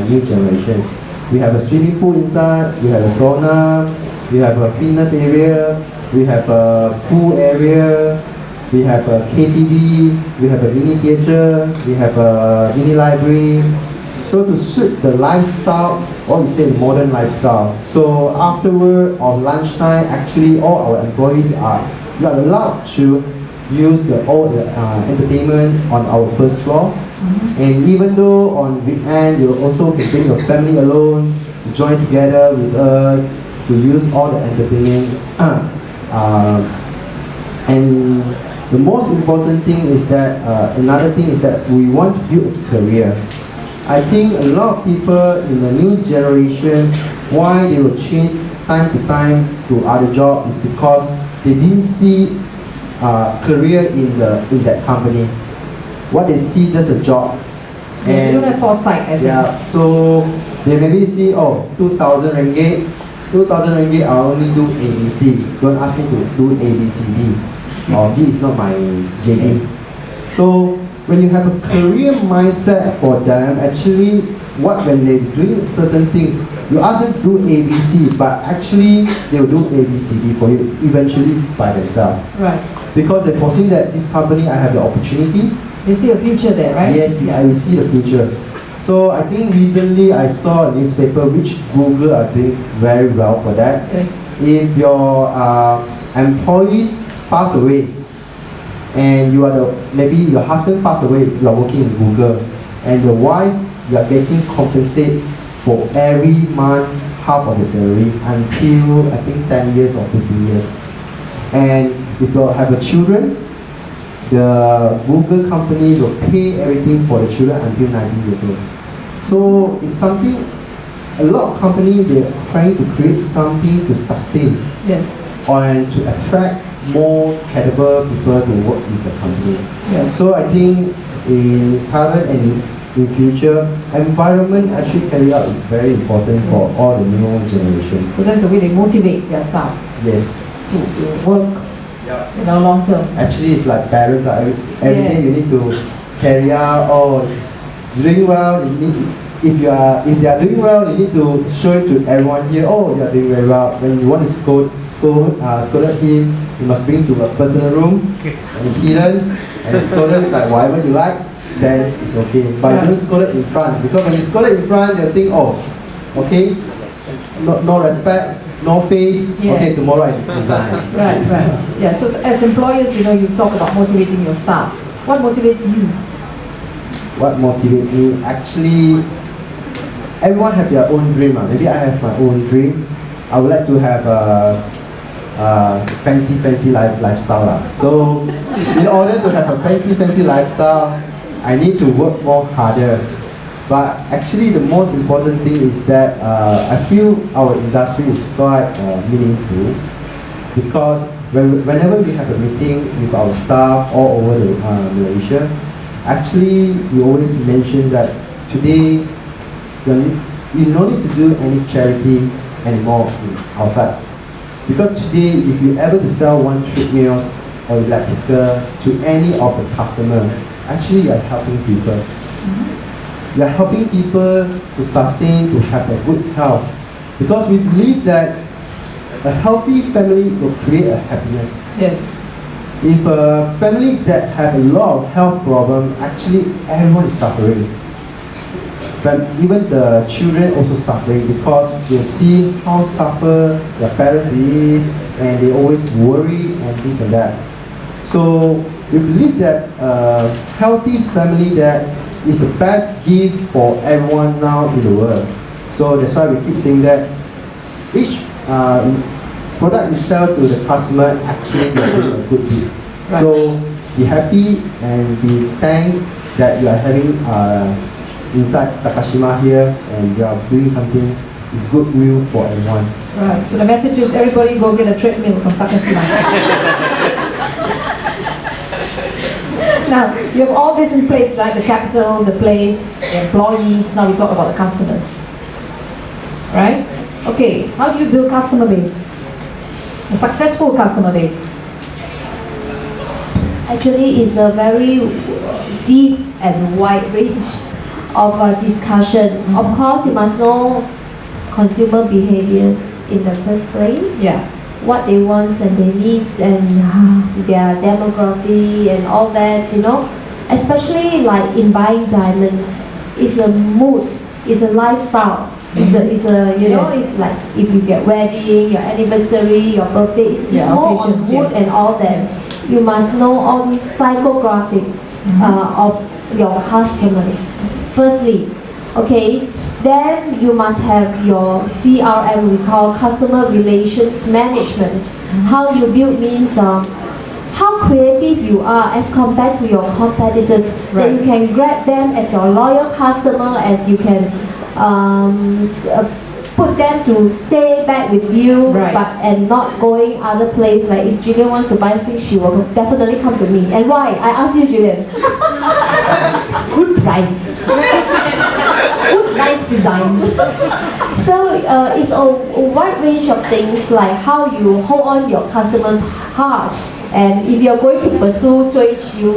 new generations. We have a swimming pool inside, we have a sauna, we have a fitness area, we have a pool area, we have a KTV, we have a mini theater, we have a mini library. So to suit the lifestyle, or we say modern lifestyle. So afterward, on lunchtime, actually all our employees are allowed to use all the entertainment on our first floor. And even though on weekend, you also can bring your family alone to join together with us to use all the entertainment. And the most important thing is that, another thing is that we want to build a career. I think a lot of people in the new generations, why they will change time to time to other jobs is because they didn't see career in that company. What they see just a job. They don't have foresight, I think. Yeah, so they maybe see, 2,000 ringgit. 2,000 ringgit, I only do ABC. Don't ask me to do ABCD. Or this is not my JD. So when you have a career mindset for them, actually, when they're doing certain things, you ask them to do ABC, but actually they will do ABCD for you eventually by themselves. Right. Because they're foreseeing that this company, I have the opportunity. They see a future there, right? Yes, I will see the future. So I think recently I saw a newspaper which Google are doing very well for that. Okay. If your employees pass away, and you are maybe your husband passed away, you are working in Google, and the wife, you are getting compensated for every month half of the salary until I think 10 years or 15 years. And if you have a children, the Google company will pay everything for the children until 19 years old. So it's something, a lot of companies, they're trying to create something to sustain. Yes. And to attract more capable people to work with the company. Yes. So I think in current and in future, environment actually carry out is very important for all the new generations. So that's the way they motivate their staff Yes. to work, long term. Actually, it's like parents are every day you need to carry out, doing well, you need, if they are doing well, you need to show it to everyone here, you are doing very well. When you want to scold him, you must bring to a personal room and hidden and scold him like whatever you like, then it's okay. But don't scold it in front, because when you scold it in front, they'll think, okay, no respect, no face, okay, tomorrow I resign. Right. Yeah, so as employers, you talk about motivating your staff. What motivates you? What motivates me? Actually, everyone have their own dream. Maybe I have my own dream. I would like to have a fancy lifestyle. So, in order to have a fancy lifestyle, I need to work more harder. But actually, the most important thing is that I feel our industry is quite meaningful, because whenever we have a meeting with our staff all over Malaysia, actually, we always mention that today, you don't need to do any charity anymore outside. Because today, if you're able to sell one treadmill or electrical to any of the customer, actually you are helping people. You are helping people to sustain, to have a good health. Because we believe that a healthy family will create a happiness. Yes. if a family that have a lot of health problem, actually everyone is suffering. But even the children also suffering because they see how suffer their parents is and they always worry and this and that. So we believe that a healthy family that is the best gift for everyone now in the world. So that's why we keep saying that each product you sell to the customer actually you're doing a good deed. Right. So be happy and be thanks that you are having inside Takasima here and you are doing something is goodwill for everyone. Right. So the message is everybody go get a treadmill from Takasima. Now, you have all this in place, right? The capital, the place, the employees. Now we talk about the customers. Right? Okay, how do you build customer base? A successful customer base. Actually, it's a very deep and wide range of discussion. Of course, you must know consumer behaviors in the first place. Yeah. What they want and their needs and their demography and all that, you know. Especially like in buying diamonds, it's a mood, it's a lifestyle. It's a you know, Yes. it's like if you get wedding, your anniversary, your birthday, it's more on occasions, mood yes. and all that. You must know all these psychographics of your customers. Firstly, okay, then you must have your CRM, we call customer relations management. How you build means how creative you are as compared to your competitors. That you can grab them as your loyal customer, as you can put them to stay back with you, Right. but and not going other place. Like if Julian wants to buy things, she will definitely come to me. And why? I ask you, Julian. Good price. Good, nice designs. So it's a wide range of things like how you hold on your customers' heart. And if you're going to pursue 追求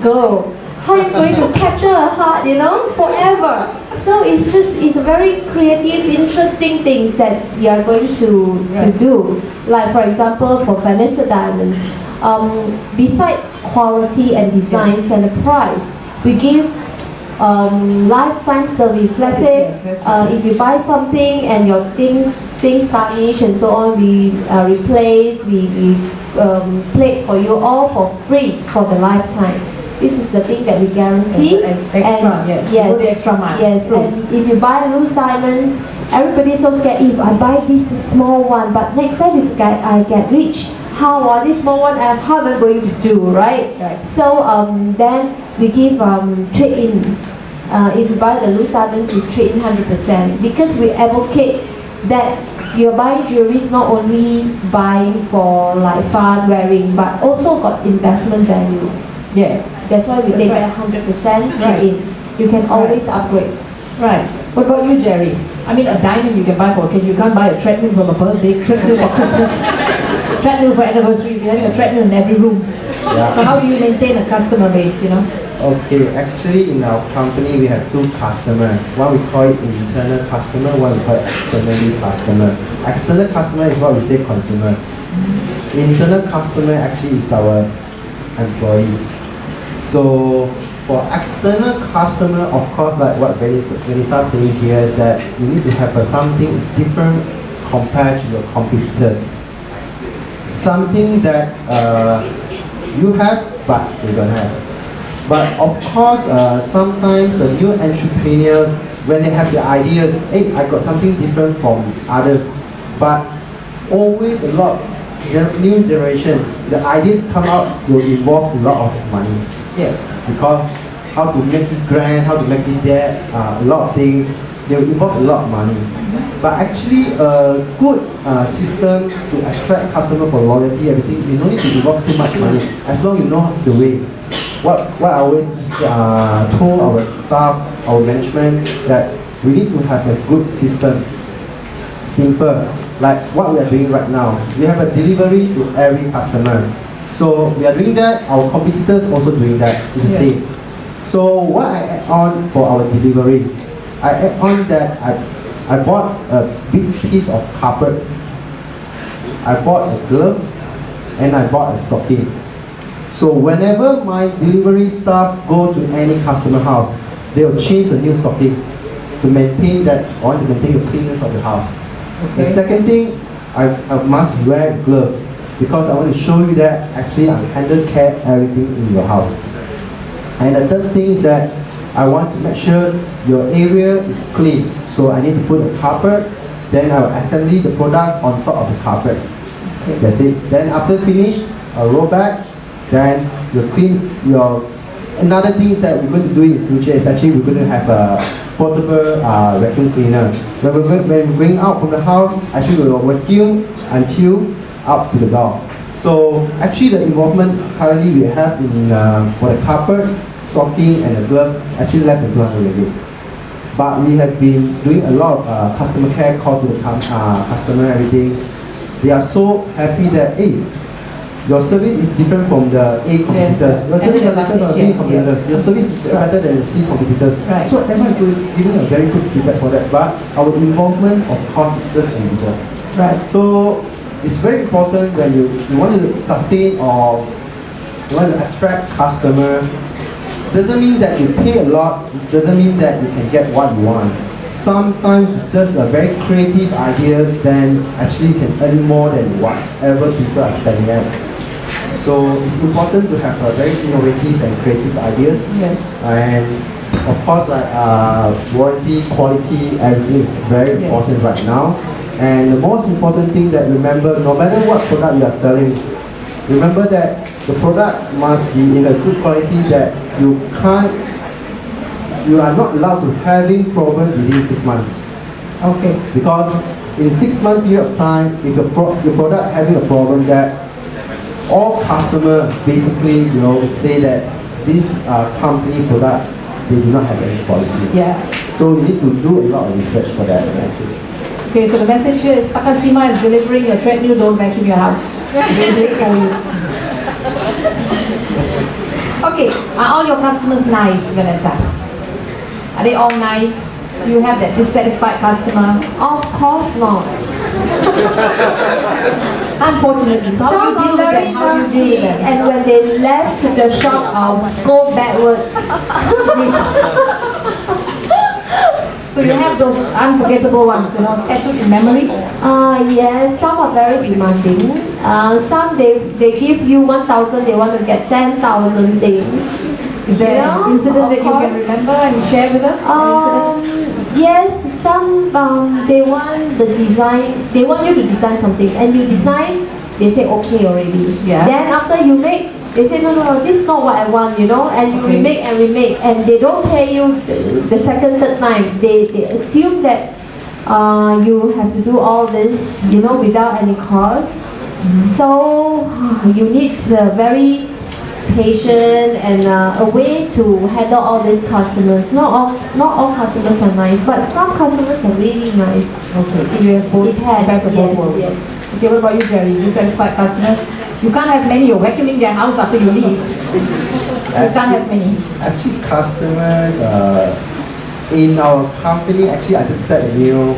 girl, how are you going to capture her heart, you know, forever? So it's a very creative, interesting things that you are going to do. Like for example, for Venessa diamonds, besides quality and designs and the price, we give lifetime service. Let's say if you buy something and your things tarnish and so on, we replace, we plate for you all for free for the lifetime. This is the thing that we guarantee. Extra, yes. Yes. Go the extra mile. Yes. True. And if you buy loose diamonds, everybody's so scared. If I buy this small one, but next time if I get rich, how this small one? How am I going to do? Right. So then we give trade-in. If you buy the loose diamonds, it's trade-in 100% because we advocate that you're buying jewelry is not only buying for like fun wearing, but also got investment value. Yes. That's why we take that 100% trade-in. You can always upgrade. Right. What about you, Jerry? I mean, a diamond you can buy for a kid. You can't buy a treadmill for a birthday, treadmill for Christmas, treadmill for anniversary. You're having a treadmill in every room. Yeah. So how do you maintain a customer base, you know? Okay, actually in our company we have two customers. One we call it internal customer, one we call it external customer. External customer is what we say consumer. Internal customer actually is our employees. So for external customer, of course, like what Venessa saying here is that you need to have something is different compared to your competitors. Something that you have but they don't have. But of course, sometimes new entrepreneurs, when they have the ideas, hey, I got something different from others. But always a lot, new generation, the ideas come out will involve a lot of money. Yes. Because how to make it grand, how to make it there, a lot of things, they will involve a lot of money. But actually, a good system to attract customer for loyalty, everything, you don't need to involve too much money, as long as you know the way. What I always told our staff, our management, that we need to have a good system. Simple, like what we are doing right now. We have a delivery to every customer. So we are doing that, our competitors also doing that, it's the same. So what I add on for our delivery, I add on that I bought a big piece of carpet, I bought a glove, and I bought a stocking. So whenever my delivery staff go to any customer house, they will change the new stocking to maintain that, or to maintain the cleanness of the house. The second thing, I must wear gloves because I want to show you that actually I handle care everything in your house. And the third thing is that I want to make sure your area is clean. So I need to put a carpet, then I will assembly the products on top of the carpet. That's it. Then after finish, I'll roll back, then you clean your... Another thing is that we're going to do in the future is actually we're going to have a portable vacuum cleaner. When we're going out from the house, actually we will vacuum until up to the door. So actually the involvement currently we have in for the carpet, stocking and the glove, actually less than 200 ringgit. But we have been doing a lot of customer care call to the customer, everything. They are so happy that, hey, your service is different from the A competitors. Your service is different from the B competitors. Your service is better than the C competitors. So everyone is giving a very good feedback for that. But our involvement, of course, is just individual. So it's very important when you want to sustain or you want to attract customer. Doesn't mean that you pay a lot. Doesn't mean that you can get what you want. Sometimes it's just a very creative ideas, then actually you can earn more than whatever people are spending at. So it's important to have a very innovative and creative ideas. And of course, like warranty, quality, everything is very important right now. And the most important thing that remember, no matter what product you are selling, remember that the product must be in a good quality that you are not allowed to having problems within 6 months. Because in 6 month period of time, if your product having a problem, that all customers basically say that this company product they do not have any quality. So you need to do a lot of research for that. Okay, so the message here is Takasima is delivering your treadmill, don't vacuum your house. They do it for you. Okay, are all your customers nice, Venessa? Are they all nice? Do you have that dissatisfied customer? Of course not. Unfortunately, so how do you deal with them? How do you deal with them? And when they left the shop, I'll go backwards. So you have those unforgettable ones, tattooed in memory? Yes, some are very demanding. Some they give you 1,000, they want to get 10,000 things. Is there an incident that you can remember and share with us? Yes, some they want the design. They want you to design something, and you design. They say okay already. Then after you make, they say no, this is not what I want, and you remake, and they don't pay you the second, third time. They assume that you have to do all this, without any cost. So you need very patient and a way to handle all these customers. Not all customers are nice, but some customers are really nice. Okay, you have both best of both worlds. Okay, what about you, Jerry? Dissatisfied customers? You can't have many. You're vacuuming their house after you leave. You can't have many. Actually, customers in our company, actually, I just set a new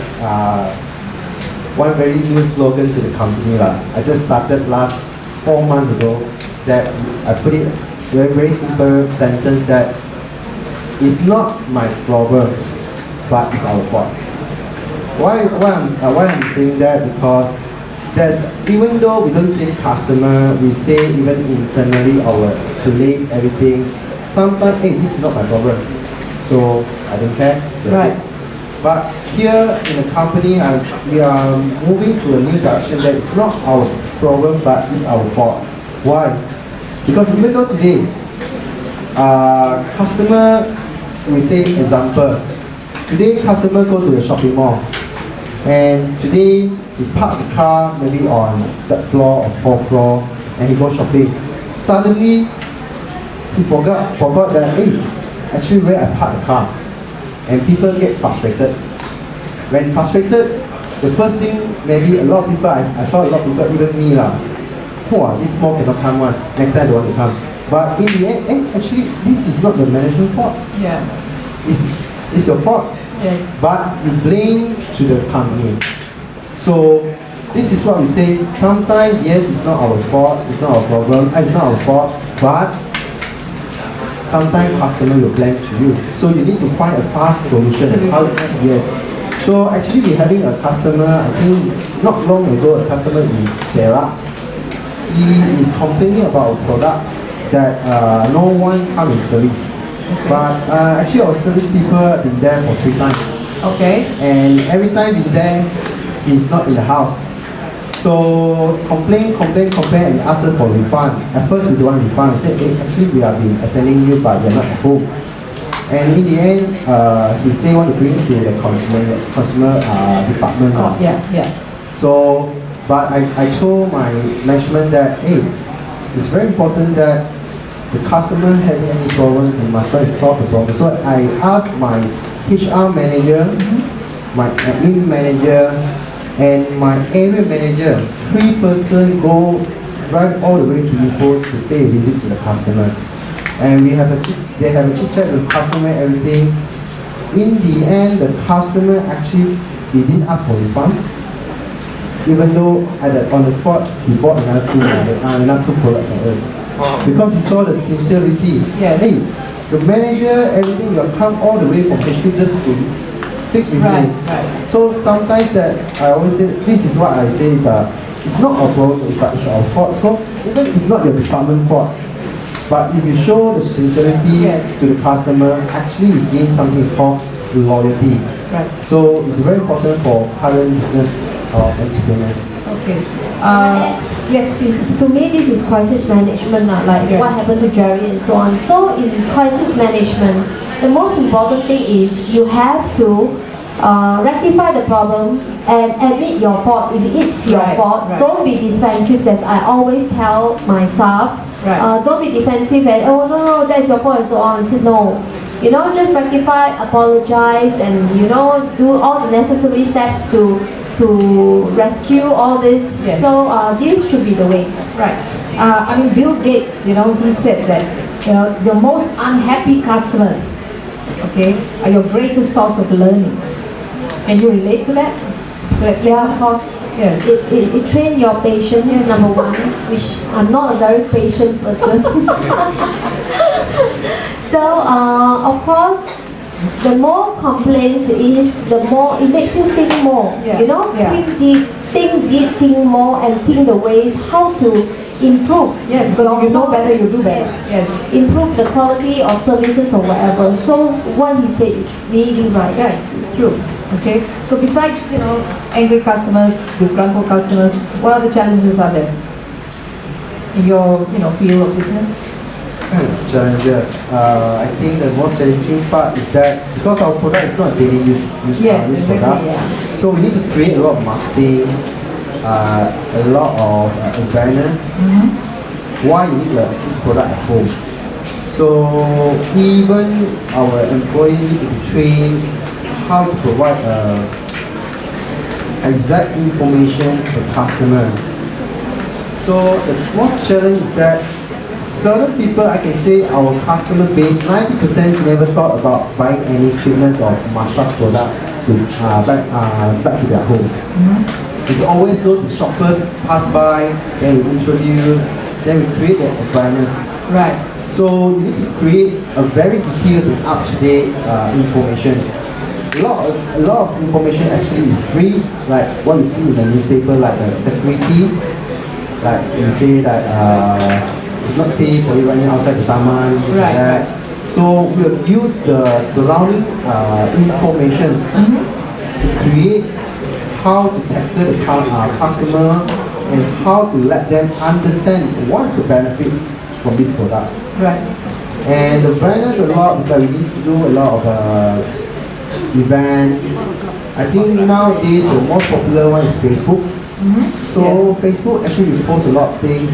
one very new slogan to the company. I just started last 4 months ago. That I put it very simple sentence that it's not my problem, but it's our fault. Why I'm saying that? Because even though we don't say customer, we say even internally our colleague, everything. Sometimes, hey, this is not my problem, so I don't care. That's it. But here in the company, we are moving to a new direction that it's not our problem, but it's our fault. Why? Because even though today, customer, we say example, today customer go to the shopping mall, and today he park the car maybe on third floor or fourth floor, and he go shopping. Suddenly, he forgot that, hey, actually where I park the car, and people get frustrated. When frustrated, the first thing maybe a lot of people, I saw a lot of people, even me this mall cannot come one. Next time they want to come. But in the end, actually, this is not the management fault. It's your fault. But you blame to the company. So this is what we say. Sometimes, yes, it's not our fault, it's not our problem, it's not our fault, but sometimes customer will blame to you. So you need to find a fast solution. Yes. So actually we're having a customer, I think not long ago, a customer in Perak. He is complaining about a product that no one come in service. But actually our service people have been there for 3 times. Okay. And every time he's there, he's not in the house. So complain, and ask her for refund. At first we don't want refund. I said, hey, actually we have been attending you, but you're not at home. And in the end, he say want to bring it to the consumer department. Oh, yeah. So, but I told my management that, hey, it's very important that the customer having any problem, we must try to solve the problem. So I asked my HR manager, my admin manager, and my area manager, 3 person go drive all the way to Ipoh to pay a visit to the customer. And they have a chit chat with the customer, everything. In the end, the customer actually, he didn't ask for refund. Even though on the spot, he bought another 2 products from us. Because he saw the sincerity. Yes. Hey, the manager, everything, you come all the way from HQ just to speak with me. Right. So sometimes that I always say, this is what I say is that it's not our problem, but it's our fault. So even it's not your department fault. But if you show the sincerity to the customer, actually you gain something called loyalty. Right. So it's very important for current business entrepreneurs. Okay. Yes, please. To me, this is crisis management, like Yes. what happened to Jerry and so on. So in crisis management, the most important thing is you have to rectify the problem and admit your fault. If it's your fault, don't be defensive. As I always tell my staff, don't be defensive and oh no, that's your fault and so on. I said no. Just rectify, apologize, and do all the necessary steps to rescue all this. Yes. So this should be the way. Right. Bill Gates, he said that, your most unhappy customers, okay, are your greatest source of learning. Can you relate to that? Yeah, of course. Yes. It train your patience, number 1, which I'm not a very patient person. So, of course, the more complaints is, the more it makes you think more. Think more and think the ways how to improve. Yes, because you know better, you do better. Yes. Improve the quality of services or whatever. So what he said is really right. Yes, it's true. Okay. So besides, angry customers, disgruntled customers, what other challenges are there in your, field of business? Challenges. I think the most challenging part is that because our product is not a daily use product, so we need to create a lot of marketing, a lot of awareness. Why you need this product at home. So even our employees need to be trained how to provide exact information to the customer. So the most challenge is that certain people, I can say our customer base, 90% never thought about buying any fitness or massage product back to their home. It's always go to shoppers, pass by, then we introduce, then we create that awareness. Right. So you need to create a very detailed and up-to-date information. A lot of information actually is free, like what you see in the newspaper, like the security, like you say that it's not safe for you running outside the taman, this and that. So we'll use the surrounding information to create how to capture the customer and how to let them understand what's the benefit from this product. Right. And the awareness a lot is that we need to do a lot of events. I think nowadays the most popular one is Facebook. So Facebook actually we post a lot of things,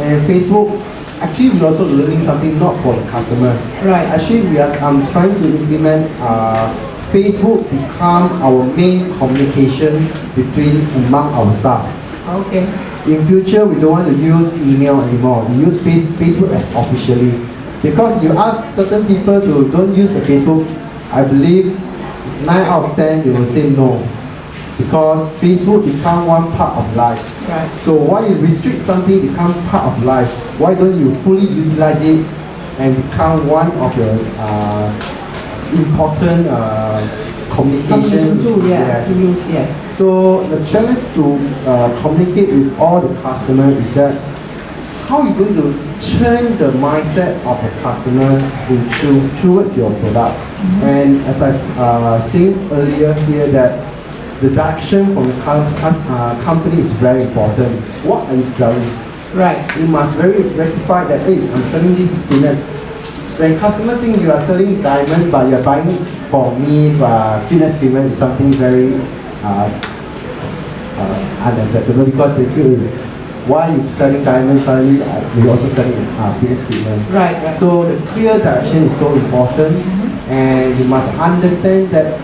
and Facebook actually we're also learning something not for the customer. Right. Actually I'm trying to implement Facebook become our main communication among our staff. Okay. In future, we don't want to use email anymore. We use Facebook as officially. Because you ask certain people to don't use the Facebook, I believe 9 out of 10 they will say no. because Facebook become one part of life. Right. So why you restrict something become part of life? Why don't you fully utilize it and become one of your important communication tool, yeah. Yes. To use, yes. So the challenge to communicate with all the customers is that how you going to turn the mindset of the customer towards your products. And as I seen earlier here that the direction from the company is very important. What are you selling? Right. You must very rectify that, hey, I'm selling this fitness. When customer think you are selling diamond but you're buying for me fitness equipment is something very unacceptable because they feel why you selling diamonds suddenly we also selling fitness equipment. Right, right. So the clear direction is so important and you must understand that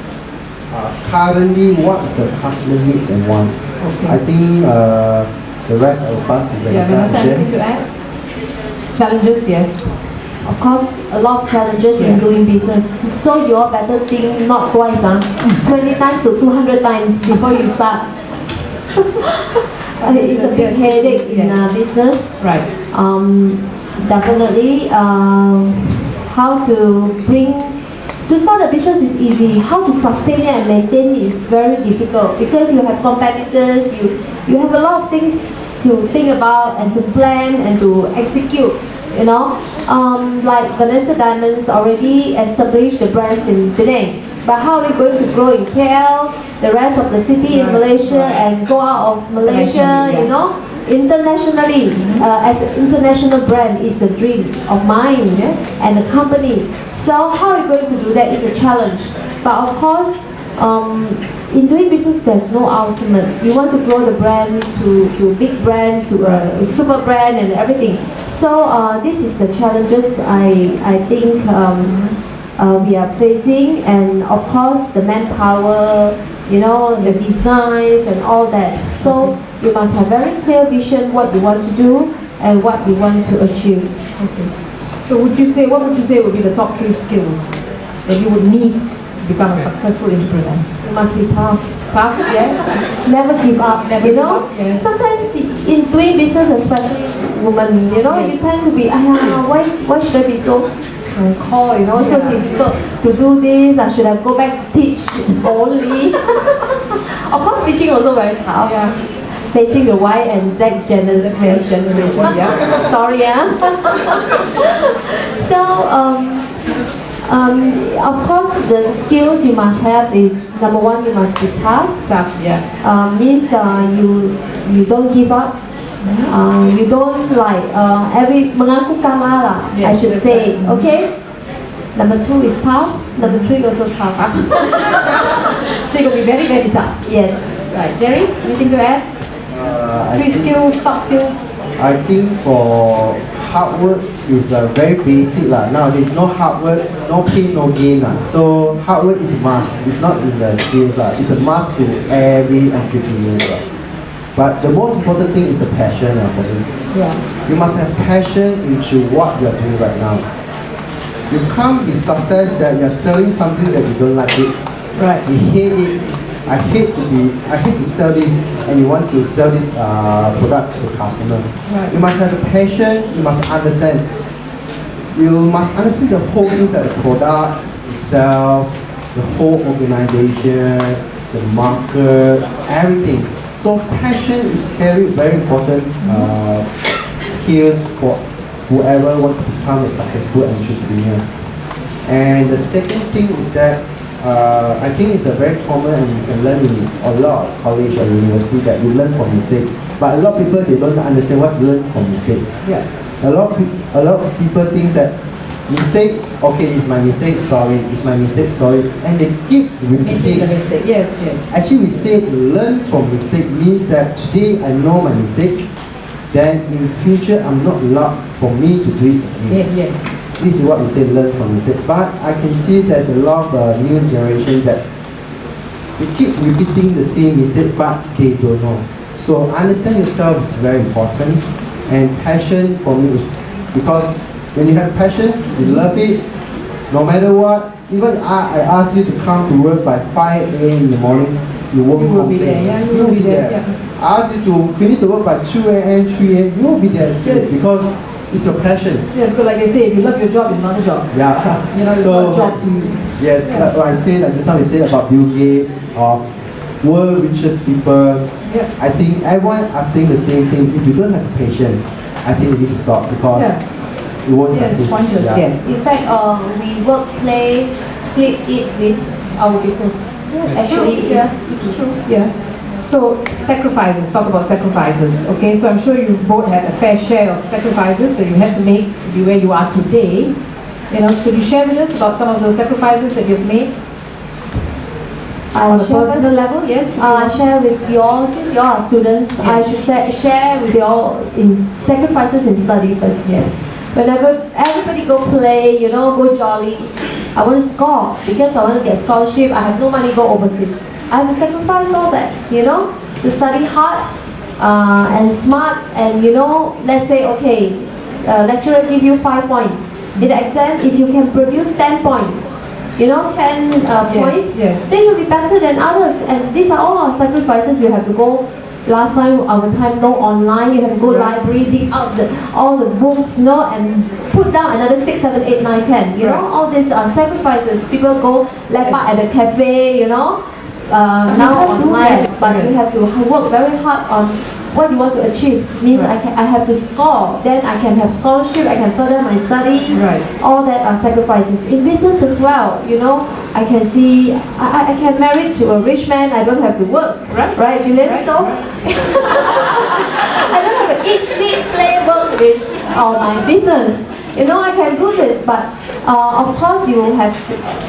currently what is the customer needs and wants. Okay. I think the rest I will pass to Yeah, Venessa, Venessa. anything to add? Challenges, yes. Of course, a lot of challenges in doing business. So you all better think not twice, 20 times to 200 times before you start. It's a big headache in business. Right. Definitely, how to start a business is easy. How to sustain it and maintain it is very difficult because you have competitors, you have a lot of things to think about and to plan and to execute. You know, like Venessa Diamonds already established the brands in Penang. But how are we going to grow in KL, the rest of the city in Malaysia, and go out of Malaysia, you know? Internationally, as an international brand is the dream of mine and the company. So how are we going to do that is a challenge. But of course, in doing business, there's no ultimate. You want to grow the brand to a big brand, to a super brand and everything. So this is the challenges I think we are facing, and of course the manpower, you know, the designs and all that. So you must have very clear vision what you want to do and what you want to achieve. Okay. So what would you say would be the top 3 skills that you would need to become a successful entrepreneur? You must be tough. Tough, yeah? Never give up. Never you give know, up, yes. sometimes in doing business, especially women, you know, you tend to be, why should I be so core, you know, so difficult to do this. I should have go back to teach only. Of course, teaching also very tough. Yeah. Facing the Y and Z generation. Yeah. Sorry, yeah. So, of course, the skills you must have is number 1, you must be tough. Tough, yeah. Means you don't give up. You don't like mengaku kalah lah, I Yes, should that's say. right. Okay. Number 2 is tough. Number 3 also tough. So you're going to be very, very tough. Yes. Right. Jerry, anything to add? 3 skills, top skills. I think for hard work is very basic lah. Nowadays, no hard work, no pain, no gain lah. So hard work is a must. It's not in the skills lah. It's a must to every entrepreneur lah. But the most important thing is the passion for this. Yeah. You must have passion into what you are doing right now. You can't be success that you're selling something that you don't like it. Right. You hate it. I hate to sell this, and you want to sell this product to the customer. Right. You must have the passion. You must understand. You must understand the whole things that the products itself, the whole organizations, the market, everything. So passion is very important skills for whoever wants to become a successful entrepreneur. And the second thing is that I think it's a very common and you can learn in a lot of college or university that you learn from mistake. But a lot of people, they don't understand what's learn from mistake. Yeah. A lot of people think that mistake, okay, it's my mistake, sorry, it's my mistake, sorry, and they keep Making repeating. the mistake. Yes, yes. Actually, we say learn from mistake means that today I know my mistake, then in future I'm not allowed for me to do it again. Yes, yes. This is what we say learn from mistake. But I can see there's a lot of new generation that they keep repeating the same mistake, but they don't know. So understand yourself is very important, and passion for me is because when you have passion, you love it, no matter what. Even I ask you to come to work by 5 a.m. in the morning, you won't You will be complain. there, yeah, you will be there, yeah. I ask you to finish the work by 2 a.m., 3 a.m., you will be there too, Yes. because it's your passion. Yeah, because like I say, if you love your job, it's not a job. Yeah. You know, it's not a job to you. Yes, Yeah. like I said, like just now we said about Bill Gates or world richest people. Yeah. I think everyone are saying the same thing. If you don't have patience, I think you need to stop because Yeah. it won't Yes, succeed. pointless, Yeah. yes. In fact, we work, play, sleep, eat with our business. Yes, Actually, true. Yeah, it's true. Yeah. So sacrifices, talk about sacrifices. Okay, so I'm sure you both had a fair share of sacrifices that you had to make to be where you are today. You know, could you share with us about some of those sacrifices that you've made? On a share personal first? level, yes? Share with you all, since you all are students, I Yes. should share with you all in sacrifices in study first. Yes. Whenever everybody go play, you know, go jolly, I want to score because I want to get scholarship. I have no money, go overseas. I have to sacrifice all that, you know, to study hard and smart. And you know, let's say, okay, lecturer give you 5 points. In the exam, if you can produce 10 points, you know, 10 points, yes. then you'll be better than others. And these are all our sacrifices. You have to go. Last time, our time, no online. You have to go library, dig out all the books, and put down another 6, 7, 8, 9, 10. You know, all these are sacrifices. People go lepak at the cafe, you know, now online. But you have to work very hard on what you want to achieve. Means I have to score. Then I can have scholarship. I can further my study. Right. All that are sacrifices. In business as well, you know, I can see I can marry to a rich man. I don't have to work. Right, Julian? Right. So I don't have to eat, sleep, play, work with all my business. You know, I can do this, but of course you will have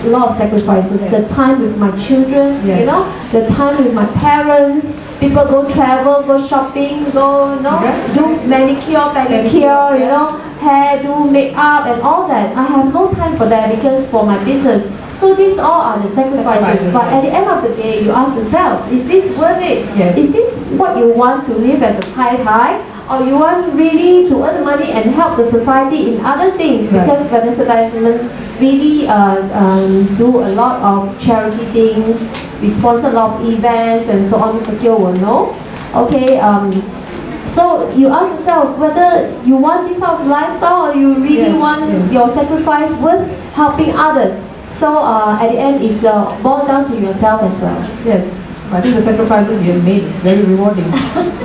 a lot of sacrifices. Yes. The time with my children, Yes. you know, the time with my parents. People go travel, go shopping, go, you know, do manicure, pedicure, you know, hair, do makeup and all that. I have no time for that because for my business. So these all are the sacrifices. But at the end of the day, you ask yourself, is this worth it? Yes. Is this what you want to live as a high? Or you want really to earn money and help the society in other things? Right. Because Venessa Diamond really do a lot of charity things. We sponsor a lot of events and so on. Mr. Khoo will know. Okay. So you ask yourself whether you want this type of lifestyle or you really Yes, want yes. your sacrifice worth helping others. So at the end, it's boiled down to yourself as well. Yes. I think the sacrifices you have made is very rewarding.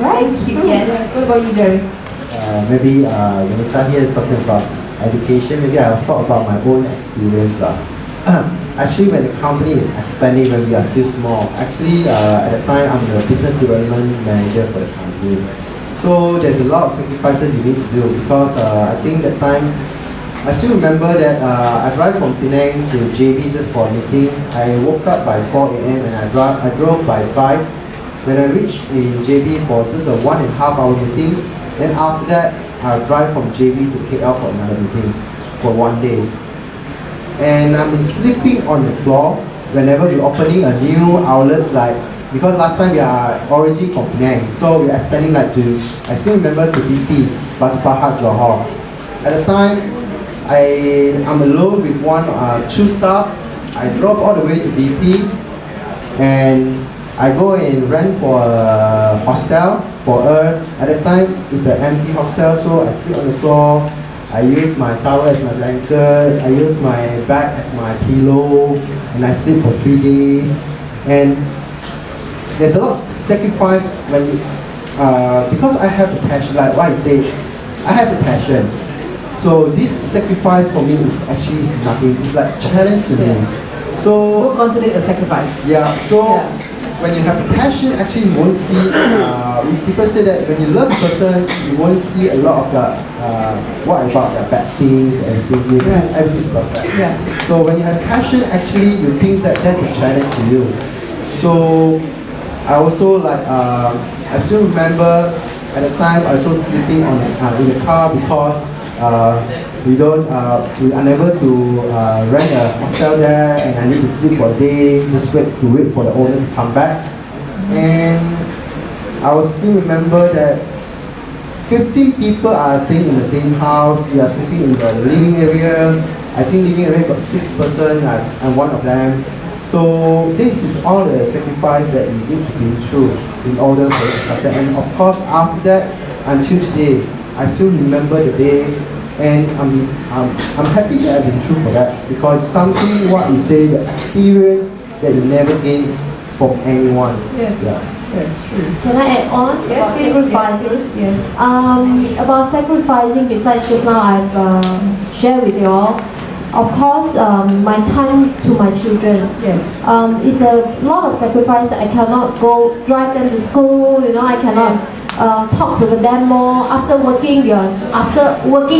Right? Yes. What about you, Jerry? Maybe Vanessa here is talking about education. Maybe I'll talk about my own experience. Actually, when the company is expanding, when we are still small, actually at the time I'm the business development manager for the company. So there's a lot of sacrifices you need to do because I think that time, I still remember that I drive from Penang to JB just for a meeting. I woke up by 4 a.m. and I drove by 5. When I reached in JB for just a 1.5 hour meeting, then after that I'll drive from JB to KL for another meeting for 1 day. And I'm sleeping on the floor whenever we're opening a new outlet, like because last time we are origin from Penang, so we are expanding like to, I still remember to BP, Batu Pahat, Johor. At the time, I'm alone with two staff. I drove all the way to BP and I go and rent for a hostel for us. At the time, it's an empty hostel, so I sleep on the floor. I use my towel as my blanket. I use my bag as my pillow, and I sleep for 3 days. And there's a lot of sacrifice when you, because I have the passion, like what I say, I have the passions. So this sacrifice for me is actually nothing. It's like a challenge to me. So Don't consider it a sacrifice. yeah. So when you have a passion, actually you won't see. People say that when you love a person, you won't see a lot of the what about the bad things and everything. You see everything's perfect. Yeah. So when you have passion, actually you think that that's a challenge to you. So I also like I still remember at the time I was also sleeping on in the car because we're unable to rent a hostel there, and I need to sleep for a day, just wait for the owner to come back. And I will still remember that 15 people are staying in the same house. We are sleeping in the living area. I think living area got 6 persons. I'm one of them. So this is all the sacrifice that we need to be through in order for it to succeed. And of course, after that, until today, I still remember the day, and I'm happy that I've been through for that, because something what you say, the experience that you never gain from anyone. Yes. Yeah. Yes, true. Can I add on Yes, about please. sacrifices? Yes. About sacrificing, besides just now I've shared with you all, of course, my time to my children. Yes. It's a lot of sacrifice that I cannot go drive them to school. You know, I cannot talk to them more. After working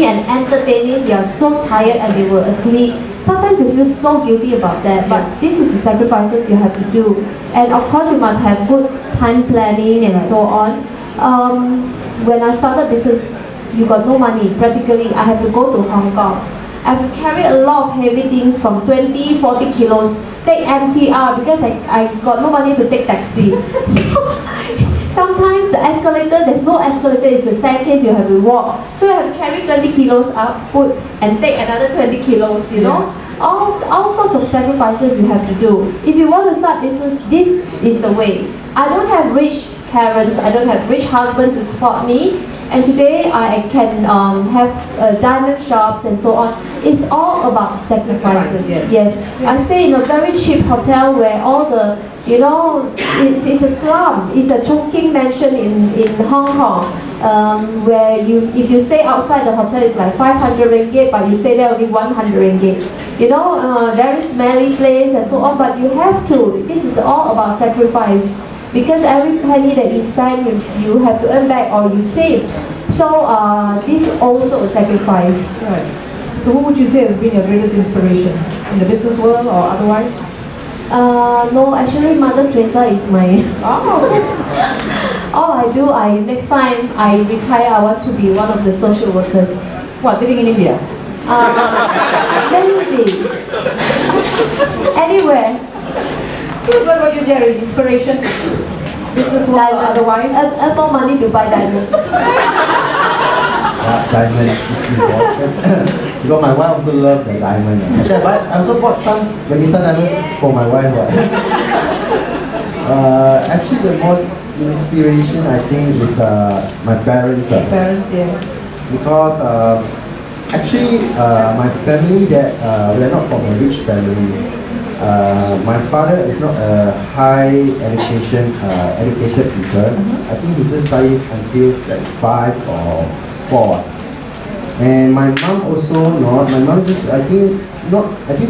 and entertaining, you're so tired and they were asleep. Sometimes you feel so guilty about that, but this is the sacrifices you have to do. And of course, you must have good time planning and so on. When I started business, you got no money. Practically, I have to go to Hong Kong. I have to carry a lot of heavy things from 20, 40 kilos, take MTR because I got no money to take taxi. So sometimes the escalator, there's no escalator, it's the staircase, you have to walk. So you have to carry 20 kilos up, put, and take another 20 kilos, you know. All sorts of sacrifices you have to do. If you want to start business, this is the way. I don't have rich parents, I don't have rich husband to support me. And today I can have diamond shops and so on. It's all about sacrifices. Yes. I stay in a very cheap hotel where all the, you know, it's a slum. It's a Chongqing mansion in Hong Kong. Where if you stay outside the hotel, it's like 500 ringgit, but you stay there only 100 ringgit. You know, very smelly place and so on. But you have to. This is all about sacrifice. Because every penny that you spend, you have to earn back or you saved. So this is also a sacrifice. Right. So who would you say has been your greatest inspiration in the business world or otherwise? No, actually Mother Teresa is my... Oh. All I do, next time I retire, I want to be one of the social workers. What, living in India? Maybe. Anywhere. What about you, Jerry? Inspiration? Business world or otherwise? Earn more money to buy diamonds. Diamond is important. Because my wife also loves the diamond. Actually, I also bought some Venessa diamonds for my wife. Actually, the most inspiration I think is my parents. Parents, yes. Because actually, my family that we are not from a rich family. My father is not a high educated people. I think he just studied until like 5 or 4. And my mom also not. My mom just I think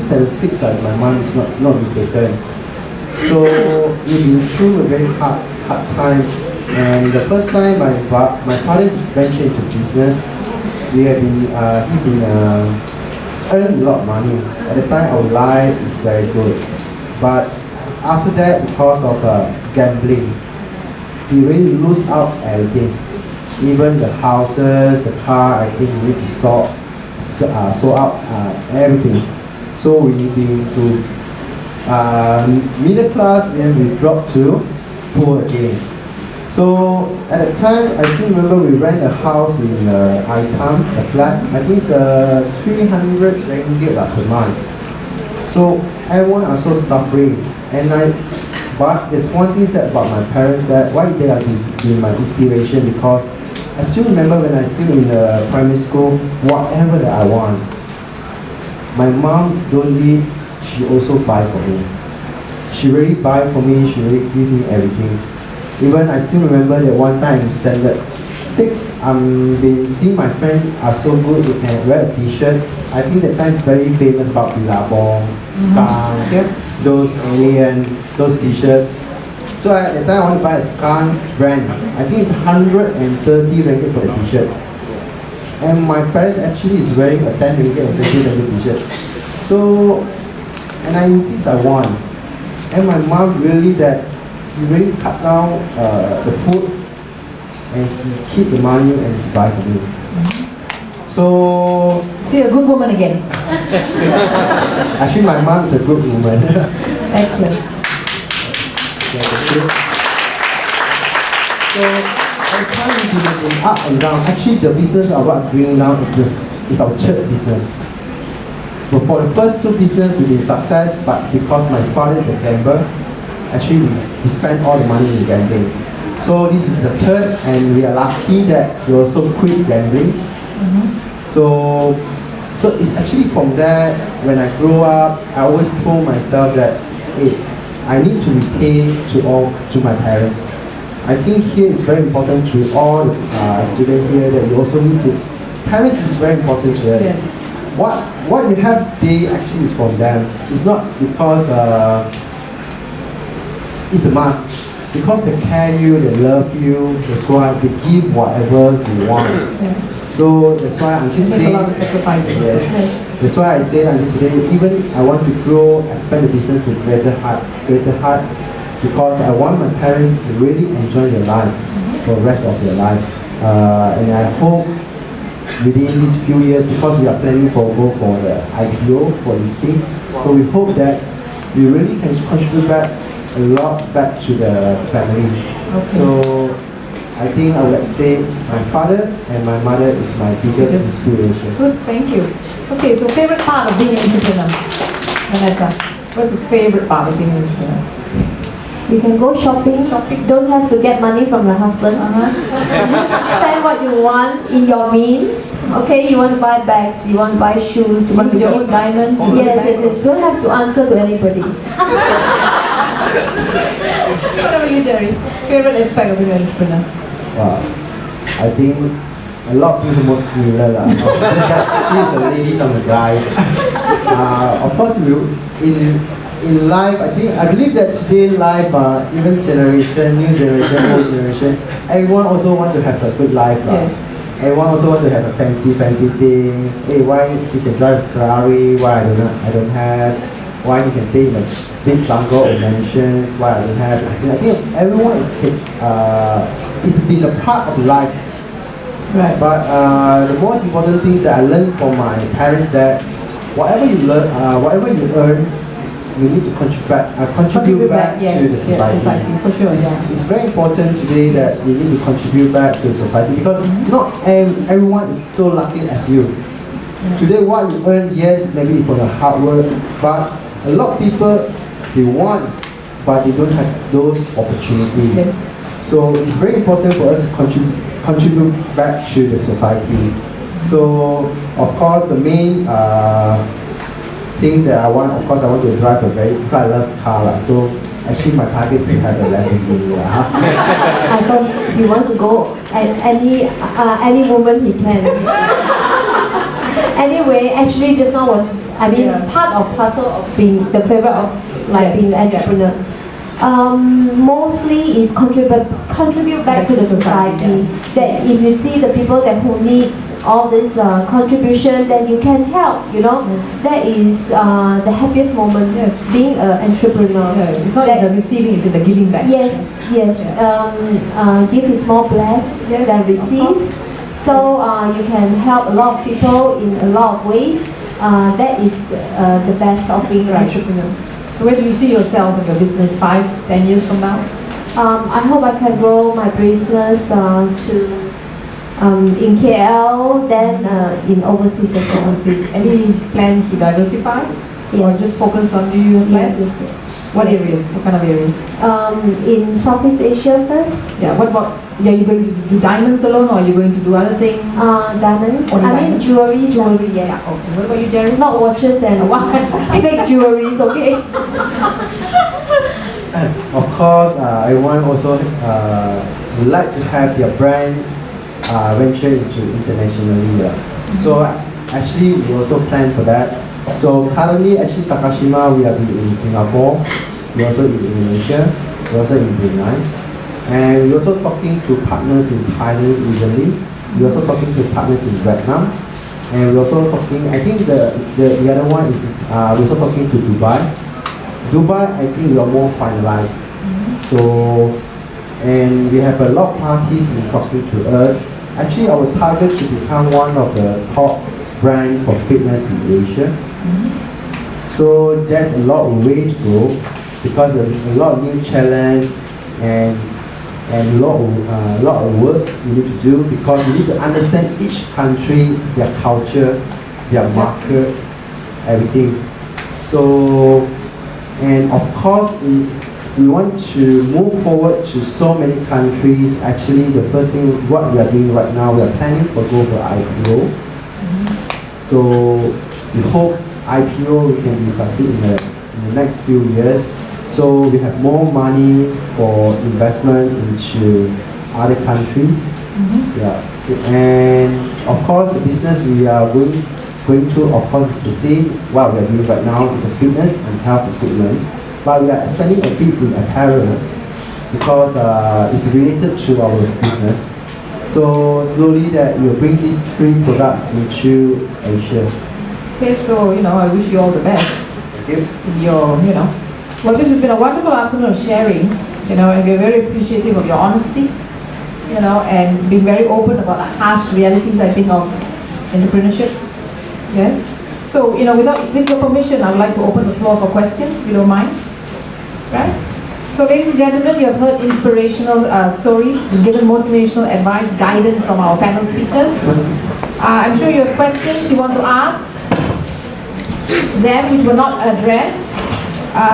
standard 6. My mom is not mistaken. So we've been through a very hard time. And the first time my father's venture into business, he been earn a lot of money. At the time our life is very good. But after that, because of gambling, he really lose out everything. Even the houses, the car, I think we need to sort out everything. So we been to middle class and we dropped to poor again. So at the time, I still remember we rent a house in Aitam, a flat. I think it's 300 ringgit per month. So everyone are so suffering. But there's one thing that about my parents that why they are been my inspiration, because I still remember when I still in primary school, whatever that I want, my mom don't need, she also buy for me. She really buy for me. She really give me everything. Even I still remember that one time in standard 6, been seeing my friend are so good, they can wear a t-shirt. I think that time is very famous about Billabong, Skunk, those alien, those t-shirts. So at that time I want to buy a Skunk brand. I think it's 130 ringgit for the t-shirt. And my parents actually is wearing a 10 ringgit or 20 ringgit t-shirt. So, and I insist I want. And my mom really he really cut down the food and he keep the money and he buy for me. So See, a good woman again. actually my mom is a good woman. Excellent. So at the time we've been up and down. Actually the business of what I'm doing now is our church business. but for the first two business we been success, but because my father is a gambler, actually he spent all the money in gambling. So this is the third, and we are lucky that we also quit gambling. So it's actually from there, when I grow up, I always told myself that, hey, I need to repay to my parents. I think here it's very important to all the students here that you also need to, parents is very important to us. Yes. What you have today actually is from them. It's not because it's a must. Because they care you, they love you, that's why they give whatever you want. So that's why until Make a today, lot of sacrifices. yes, that's why I say until today, even I want to grow, expand the business with greater heart, because I want my parents to really enjoy their life for the rest of their life. And I hope within these few years, because we are planning for the IPO, for listing, so we hope that we really can contribute a lot back to the family. Okay. So I think I would say my father and my mother is my biggest inspiration. Good, thank you. Okay, so favorite part of being an entrepreneur? Vanessa, what's the favorite part of being an entrepreneur? You can go shopping. Don't have to get money from your husband. Spend what you want in your means. Okay, you want to buy bags, you want to buy shoes, you want to Your own diamonds? yes. Don't have to answer to anybody. What about you, Jerry? Favorite aspect of being an entrepreneur? Wow. I think a lot of things are more similar. He's the ladies, I'm the guy. Of course, in life, I believe that today in life, even generation, new generation, old generation, everyone also want to have a good life. Yes. Everyone also want to have a fancy thing. Hey, why he can drive a Ferrari? Why I don't have? Why he can stay in a big bungalow or mansions? Why I don't have? I think everyone it's been a part of life. Right. But the most important thing that I learned from my parents that whatever you learn, whatever you earn, you need to contribute back to the society. For sure, yeah. It's very important today that you need to contribute back to society because not everyone is so lucky as you. Today what you earn, yes, maybe for your hard work, but a lot of people, they want, but they don't have those opportunities. Yes. So it's very important for us to contribute back to the society. So of course the main things that I want, of course I want to drive a very, because I love car. So actually my target is to have a Lamborghini. I thought he wants to go at any moment he can. Anyway, actually just now was, part of puzzle of being the favorite of being an entrepreneur. Mostly is contribute back to the society. That if you see the people that who needs all this contribution, then you can help. That is the happiest moment. Being an entrepreneur. It's not in the receiving, it's in the giving back. Yes. Give is more blessed than receive. So you can help a lot of people in a lot of ways. That is the best of being an entrepreneur. So where do you see yourself in your business 5-10 years from now? I hope I can grow my business to in KL, then in overseas as well. Any plans to diversify? Or Yes. just focus on new plans? Yes. What areas? What kind of areas? In Southeast Asia first. Yeah, what about, are you going to do diamonds alone or are you going to do other things? Diamonds. Only I mean diamonds? jewelry, yes. Yeah, okay. What about you, Jerry? Not watches and fake jewelries, okay? Of course, everyone also would like to have their brand venture into internationally. So actually, we also plan for that. So currently, actually, Takasima, we are in Singapore, we also in Indonesia, we also in Brunei, and we also talking to partners in Thailand recently. We also talking to partners in Vietnam, and we also talking. I think the other one is we also talking to Dubai. Dubai, I think we are more finalized. So, and we have a lot of parties in talking to us. Actually, our target should become one of the top brand for fitness in Asia. So there's a lot of way to go because a lot of new challenge and a lot of work you need to do because you need to understand each country, their culture, their market, everything. So, and of course, we want to move forward to so many countries. Actually, the first thing what we are doing right now, we are planning for global IPO. So we hope IPO we can be succeed in the next few years. So we have more money for investment into other countries. Yeah. So, and of course, the business we are going to, of course, is the same. What we are doing right now is a fitness and health equipment. But we are expanding a bit in apparel because it's related to our business. So slowly that we'll bring these 3 products into Asia. Okay, so I wish you all the best. Thank you. In your, well, this has been a wonderful afternoon of sharing, and we're very appreciative of your honesty, and being very open about the harsh realities, I think, of entrepreneurship. Yes. So, with your permission, I would like to open the floor for questions, if you don't mind. Right? So, ladies and gentlemen, you have heard inspirational stories, given motivational advice, guidance from our panel speakers. I'm sure you have questions you want to ask them which were not addressed.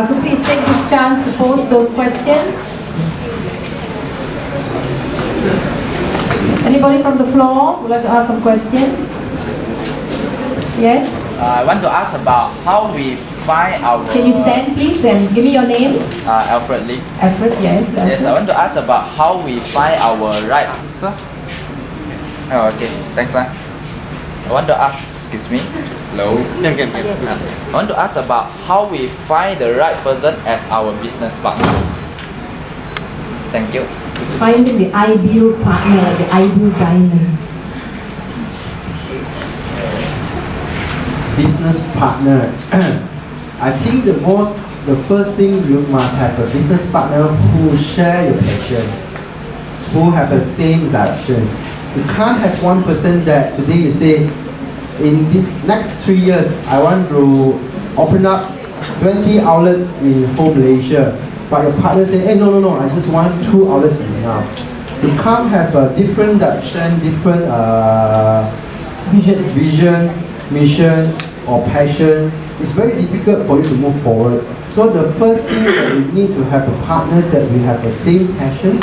So please take this chance to post those questions. Anybody from the floor would like to ask some questions? Yes? I want to ask about how we find our... Can you stand please and give me your name? Alfred Lee. Alfred, yes. Yes, I want to ask about how we find our right... Oh, okay, thanks. I want to ask, excuse me. Hello. I want to ask about how we find the right person as our business partner. Thank you. Finding the ideal partner, the ideal diamond. Business partner. I think the first thing you must have a business partner who share your passion, who have the same directions. You can't have one person that today you say, in the next 3 years, I want to open up 20 outlets in whole Malaysia. But your partner say, hey, no, I just want 2 outlets enough. You can't have a different direction, different visions, missions, or passion. It's very difficult for you to move forward. So the first thing is that we need to have the partners that we have the same passions,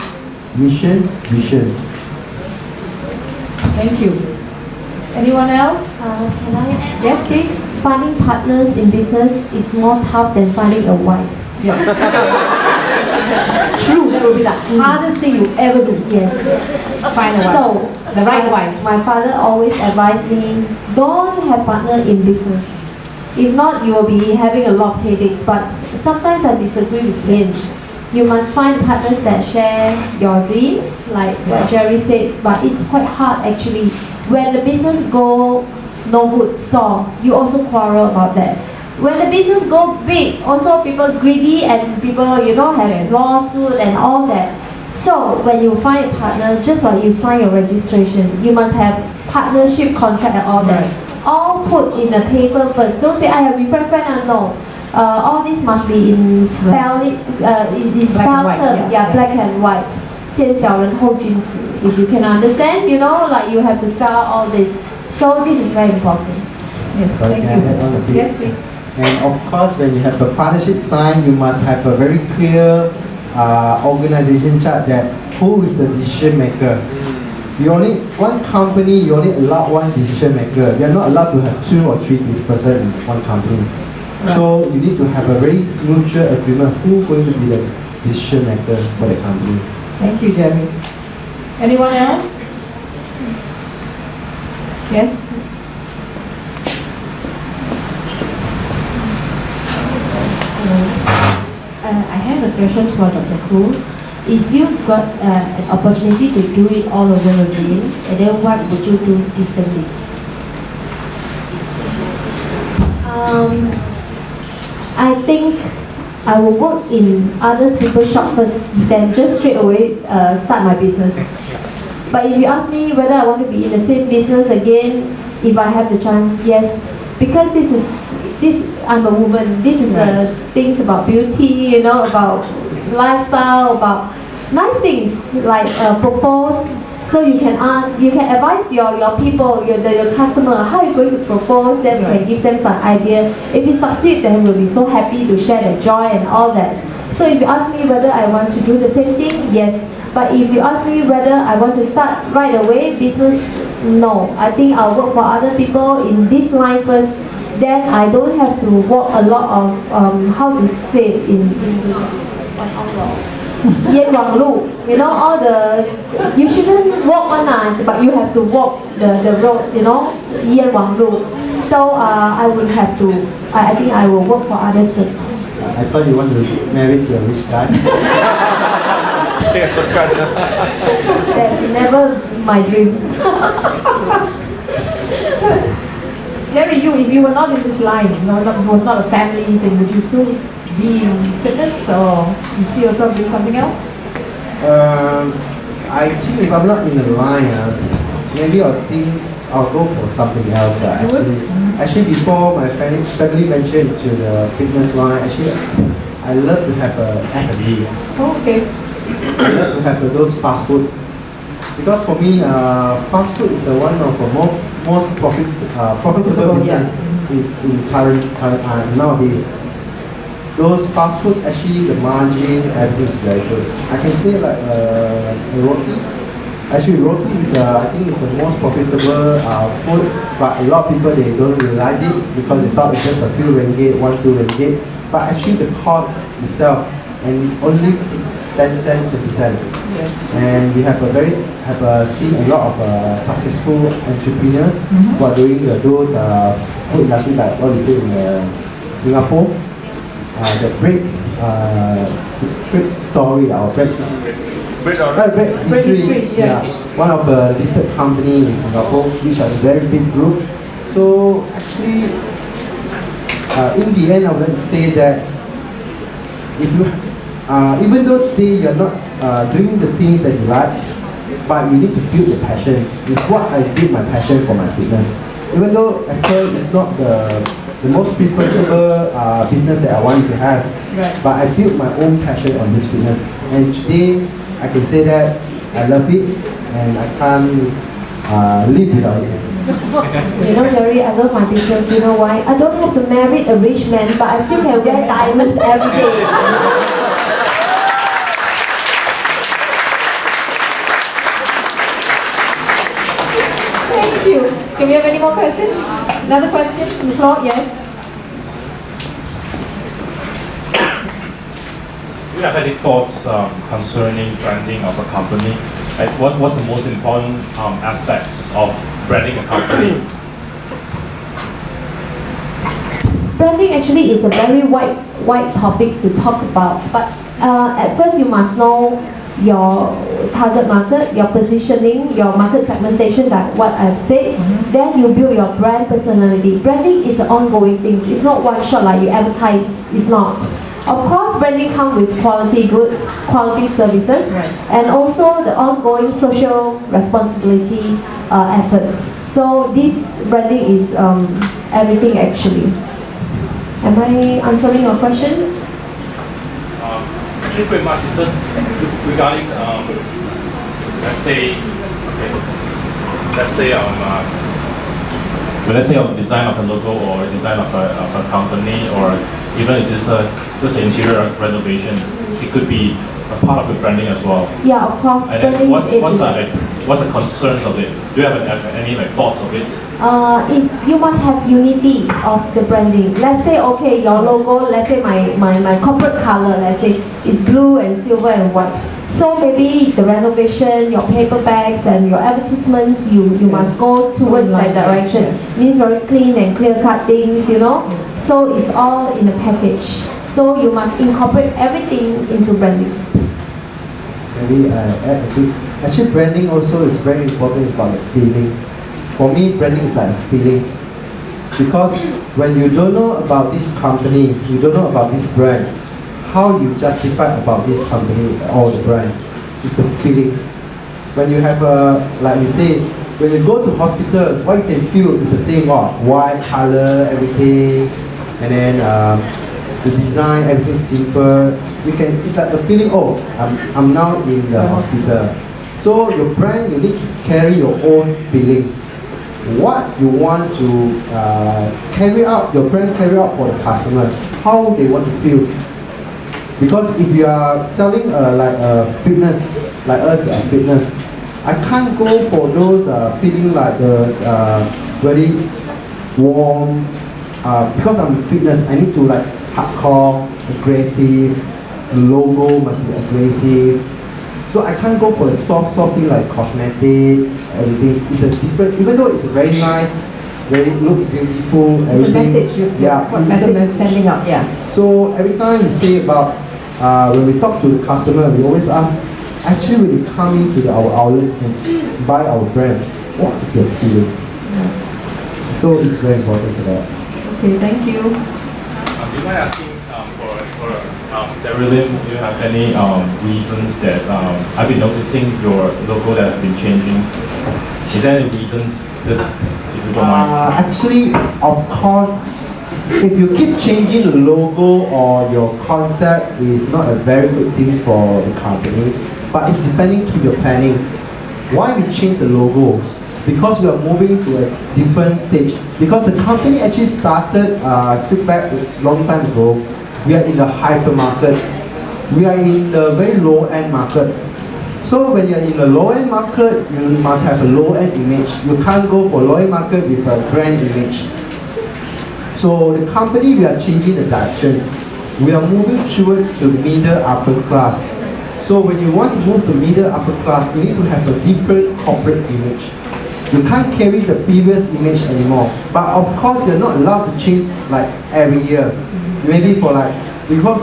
mission, visions. Thank you. Anyone else? Can I? Yes, please. Finding partners in business is more tough than finding a wife. Yeah. True, that will be the hardest thing you ever do. Yes. Find a wife. So, the right wife. My father always advised me, don't have partner in business. If not, you will be having a lot of headaches. But sometimes I disagree with him. You must find partners that share your dreams, like what Jerry said, but it's quite hard actually. When the business go no good, so you also quarrel about that. When the business go big, also people greedy and people, have lawsuit and all that. So when you find a partner, just like you sign your registration, you must have partnership contract and all that. All put in the paper first. Don't say I have referred friend and no. All this must be in spell term, black and white. 先小人后君子. If you can understand, like you have to spell out all this. So this is very important. Yes, Sorry, thank can I add on a you. bit? Yes, please. And of course, when you have a partnership sign, you must have a very clear organization chart that who is the decision maker. One company, you only allow one decision maker. You are not allowed to have 2 or 3 this person in one company. Right. So you need to have a very mutual agreement who is going to be the decision maker for the company. Thank you, Jerry. Anyone else? Yes? I have a question for Dr. Khoo. If you got an opportunity to do it all over again, and then what would you do differently? I think I will work in other people's shop first, then just straight away start my business. But if you ask me whether I want to be in the same business again, if I have the chance, yes. Because I'm a woman. This is things about beauty, about lifestyle, about nice things like propose. So you can ask, you can advise your people, your customer, how you're going to propose, then we can give them some ideas. If you succeed, then we'll be so happy to share the joy and all that. So if you ask me whether I want to do the same thing, yes. But if you ask me whether I want to start right away business, no. I think I'll work for other people in this line first. Then I don't have to walk a lot of how to say it in Yen Wang Lu. You know, all the, you shouldn't walk one, but you have to walk the road, you know, Yen Wang Lu. So I will have to, I think I will work for others first. I thought you want to marry to a rich guy. That's never my dream. Jerry, if you were not in this line, it was not a family thing, would you still be in fitness, or you see yourself doing something else? I think if I'm not in the line, maybe I'll go for something else. Actually, before my family ventured into the fitness line, actually, I love to have a F&B. Oh, okay. I love to have those fast food. Because for me, fast food is the one of the most profitable business in current nowadays. Those fast food, actually the margin, everything is very good. I can say like roti. Actually, roti is I think it's the most profitable food, but a lot of people they don't realize it because they thought it's just a few ringgit, 1-2 ringgit. But actually the cost itself and only 10 cents, 20 cents. Yeah. And we have seen a lot of successful entrepreneurs who are doing those food industry like what we say in Singapore. The bread story, our bread history, yeah. One of the listed company in Singapore, which are a very big group. So actually, in the end, I would like to say that if you, even though today you're not doing the things that you like, but you need to build the passion. It's what I build my passion for my fitness. Even though at first it's not the most preferable business that I want to have, right. But I built my own passion on this fitness, and today I can say that I love it and I can't live without it. You know, Jerry, I love my business. You know why? I don't have to marry a rich man, but I still can wear diamonds every day. Thank you. Can we have any more questions? Another question from the floor? Yes. Do you have any thoughts concerning branding of a company? Like what's the most important aspects of branding a company? Branding actually is a very wide topic to talk about. But at first you must know your target market, your positioning, your market segmentation, like what I've said. Then you build your brand personality. Branding is an ongoing thing. It's not one shot like you advertise. It's not. Of course, branding comes with quality goods, quality services, right. And also the ongoing social responsibility efforts. So this branding is everything actually. Am I answering your question? Actually, pretty much it's just regarding, let's say on design of a logo or design of a company, or even if it's just an interior renovation, it could be a part of the branding as well. Yeah, of course. And then what's the concerns of it? Do you have any thoughts of it? Is you must have unity of the branding. Let's say, okay, your logo, let's say my corporate color, let's say, is blue and silver and white. So maybe the renovation, your paper bags and your advertisements, you must go towards that direction. Means very clean and clear cut things, you know. So it's all in a package. So you must incorporate everything into branding. Maybe add a bit. Actually, branding also is very important. It's about the feeling. For me, branding is like a feeling. Because when you don't know about this company, you don't know about this brand, how you justify about this company or the brand? It's the feeling. When you have like we say, when you go to hospital, what you can feel is the same. White color, everything, and then the design, everything simple. It's like a feeling. Oh, I'm now in the hospital. So your brand, you need to carry your own feeling. What you want to carry out, your brand carry out for the customer, how they want to feel. Because if you are selling like fitness, like us fitness, I can't go for those feeling like those very warm. Because I'm fitness, I need to like hardcore, aggressive. The logo must be aggressive. So I can't go for the soft thing like cosmetic, everything. It's a different, even though it's very nice, very look beautiful, It's a everything. message. Yeah, What it's a message is sending out? Yeah. So every time we say about, when we talk to the customer, we always ask, actually when you come into our outlet and buy our brand, what is your feeling? So it's very important for that. Okay, thank you. Do you mind asking for Geraldine, do you have any reasons that I've been noticing your logo that have been changing? Is there any reasons? Just if you don't mind. Actually, of course, if you keep changing the logo or your concept is not a very good thing for the company, but it's depending to your planning. Why we change the logo? Because we are moving to a different stage. Because the company actually started still back a long time ago. We are in the hypermarket. We are in the very low-end market. So when you're in the low-end market, you must have a low-end image. You can't go for low-end market with a brand image. So the company, we are changing the directions. We are moving towards the middle upper class. So when you want to move to middle upper class, you need to have a different corporate image. You can't carry the previous image anymore. But of course, you're not allowed to change like every year. Maybe for like, because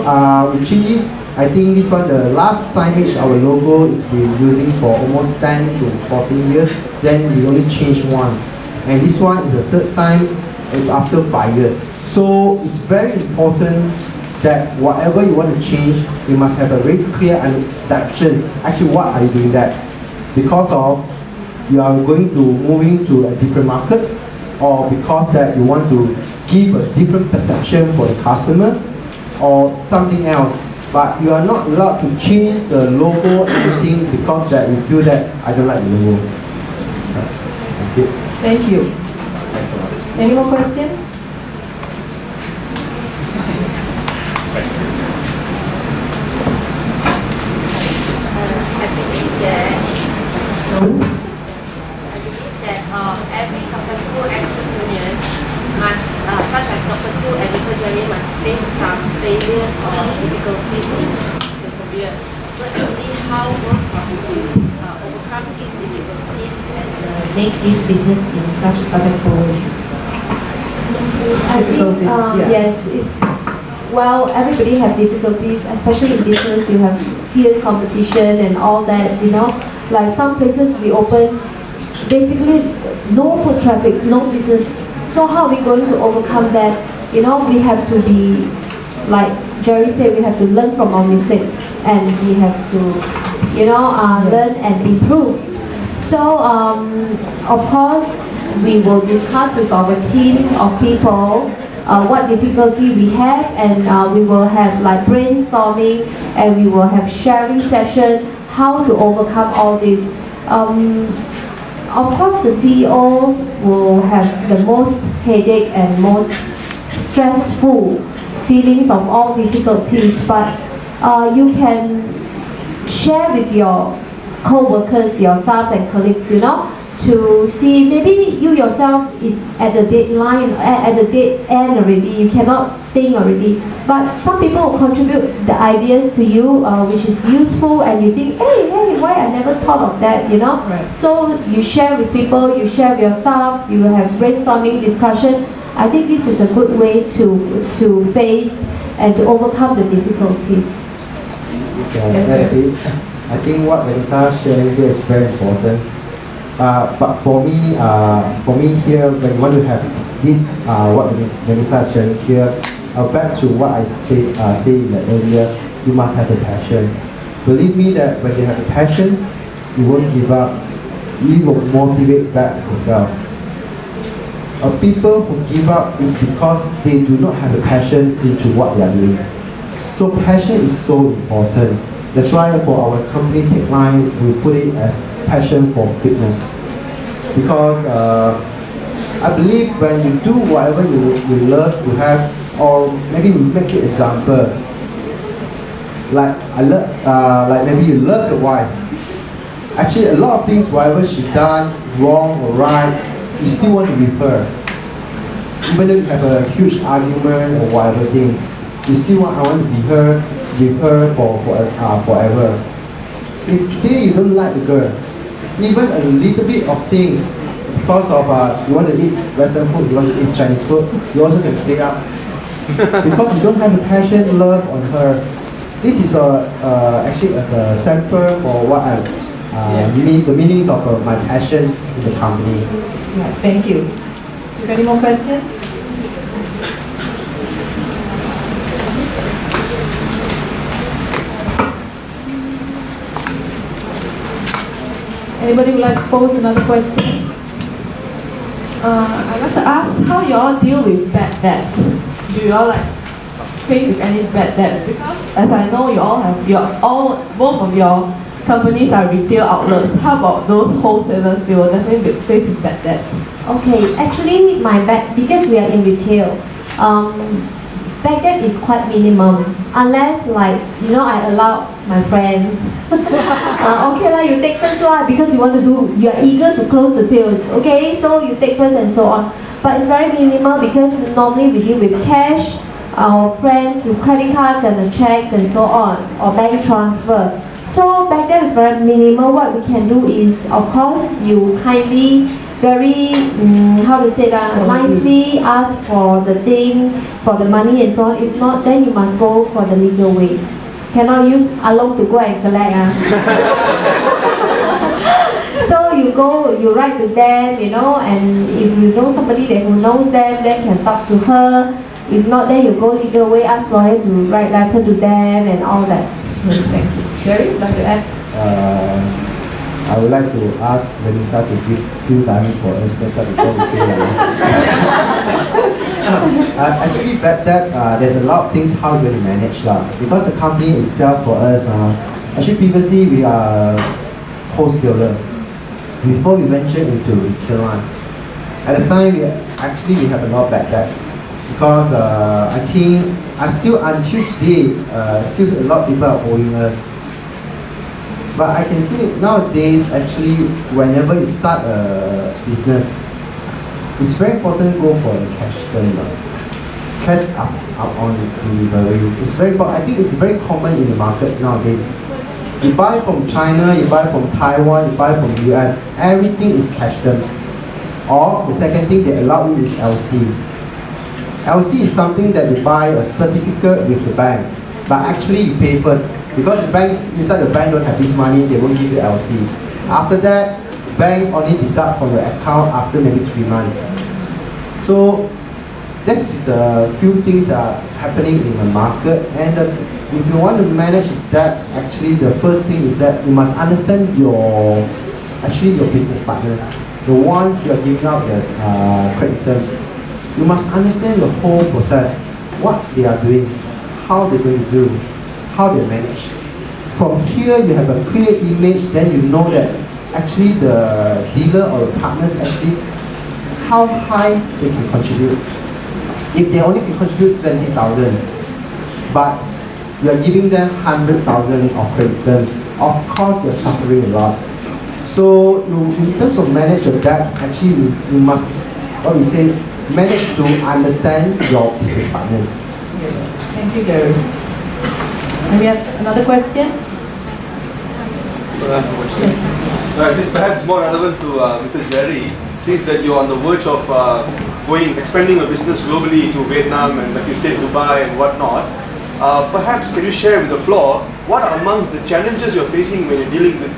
we change this, I think this one, the last signage, our logo is been using for almost 10 to 14 years. Then we only change once. And this one is the third time after 5 years. So it's very important that whatever you want to change, you must have a very clear directions. Actually, what are you doing that? Because of you are going to moving to a different market, or because that you want to give a different perception for the customer, or something else. But you are not allowed to change the logo or anything because that you feel that I don't like the logo. Thank you. Thank you. Any more questions? Every successful entrepreneurs must, such as Dr. Khoo and Mr. Jerry, must face some failures or difficulties in the career. So actually, how both of you overcome these difficulties and make this business in such a successful way? I think, yes, it's, well, everybody have difficulties, especially in business. You have fierce competition and all that, you know. Like some places we open, basically no foot traffic, no business. So how are we going to overcome that? You know, we have to be, like Jerry said, we have to learn from our mistakes, and we have to, you know, learn and improve. So, of course, we will discuss with our team of people what difficulty we have, and we will have like brainstorming, and we will have sharing session how to overcome all this. Of course, the CEO will have the most headache and most stressful feelings of all difficulties, but you can share with your co-workers, your staff and colleagues, you know, to see maybe you yourself is at the deadline, at the dead end already, you cannot think already. But some people will contribute the ideas to you, which is useful, and you think, hey, why I never thought of that, you know? Right. So you share with people, you share with your staffs, you have brainstorming discussion. I think this is a good way to face and to overcome the difficulties. I think what Venessa sharing here is very important. But for me here, when you want to have this, what Venessa is sharing here, back to what I said earlier, you must have a passion. Believe me that when you have the passions, you won't give up. You will motivate back yourself. People who give up is because they do not have a passion into what they are doing. So passion is so important. That's why for our company tagline, we put it as passion for fitness. Because I believe when you do whatever you love to have, or maybe we make an example, like like maybe you love your wife. Actually, a lot of things, whatever she done wrong or right, you still want to be with her. Even though you have a huge argument or whatever things, you still want to be with her for forever. If today you don't like the girl, even a little bit of things, because of you want to eat Western food, you want to eat Chinese food, you also can split up. Because you don't have the passion, love on her. This is actually as a sample for what the meanings of my passion in the company. Yeah, thank you. You got any more questions? Anybody would like to pose another question? I want to ask how you all deal with bad debts. Do you all like face with any bad debts? Because as I know, you all have both of your companies are retail outlets. How about those wholesalers? They will definitely face with bad debts. Okay, actually because we are in retail, bad debt is quite minimum. Unless I allow my friend, okay lah, you take first lah, because you are eager to close the sales, okay, so you take first and so on. But it's very minimal because normally we deal with cash, our friends with credit cards and the checks and so on, or bank transfer. So back then it's very minimal. What we can do is, of course, you kindly, very, nicely ask for the thing, for the money and so on. If not, then you must go for the legal way. Cannot use along to go and collect. So you write to them, and if you know somebody who knows them, then can talk to her. If not, then you go legal way, ask lawyer to write letter to them and all that. Yes, thank you. Jerry, would like to add? I would like to ask Venessa to give few diamonds for us before we pay. Actually, bad debt, there's a lot of things how you manage because the company itself for us, actually previously we are wholesaler before we venture into retail line. At the time, we have a lot of bad debts because I think still until today, still a lot of people are owing us. But I can see nowadays, actually, whenever you start a business, it's very important to go for the cash turn. Cash up on delivery. It's very important. I think it's very common in the market nowadays. You buy from China, you buy from Taiwan, you buy from US, everything is cash terms. Or the second thing they allow you is LC. LC is something that you buy a certificate with the bank, but actually you pay first. Because the bank, inside the bank don't have this money, they won't give you LC. After that, bank only deduct from your account after maybe 3 months. So this is the few things that are happening in the market. And if you want to manage that, actually the first thing is that you must understand your business partner, the one you are giving out the credit terms. You must understand the whole process, what they are doing, how they're going to do, how they manage. From here, you have a clear image, then you know that actually the dealer or the partners actually, how high they can contribute. If they only can contribute 20,000, but you are giving them 100,000 of credit terms, of course you're suffering a lot. So in terms of manage your debt, actually you must, manage to understand your business partners. Thank you, Gary. And we have another question? This perhaps more relevant to Mr. Jerry, since that you're on the verge of expanding your business globally to Vietnam and, like you said, Dubai and whatnot. Perhaps can you share with the floor what are amongst the challenges you're facing when you're dealing with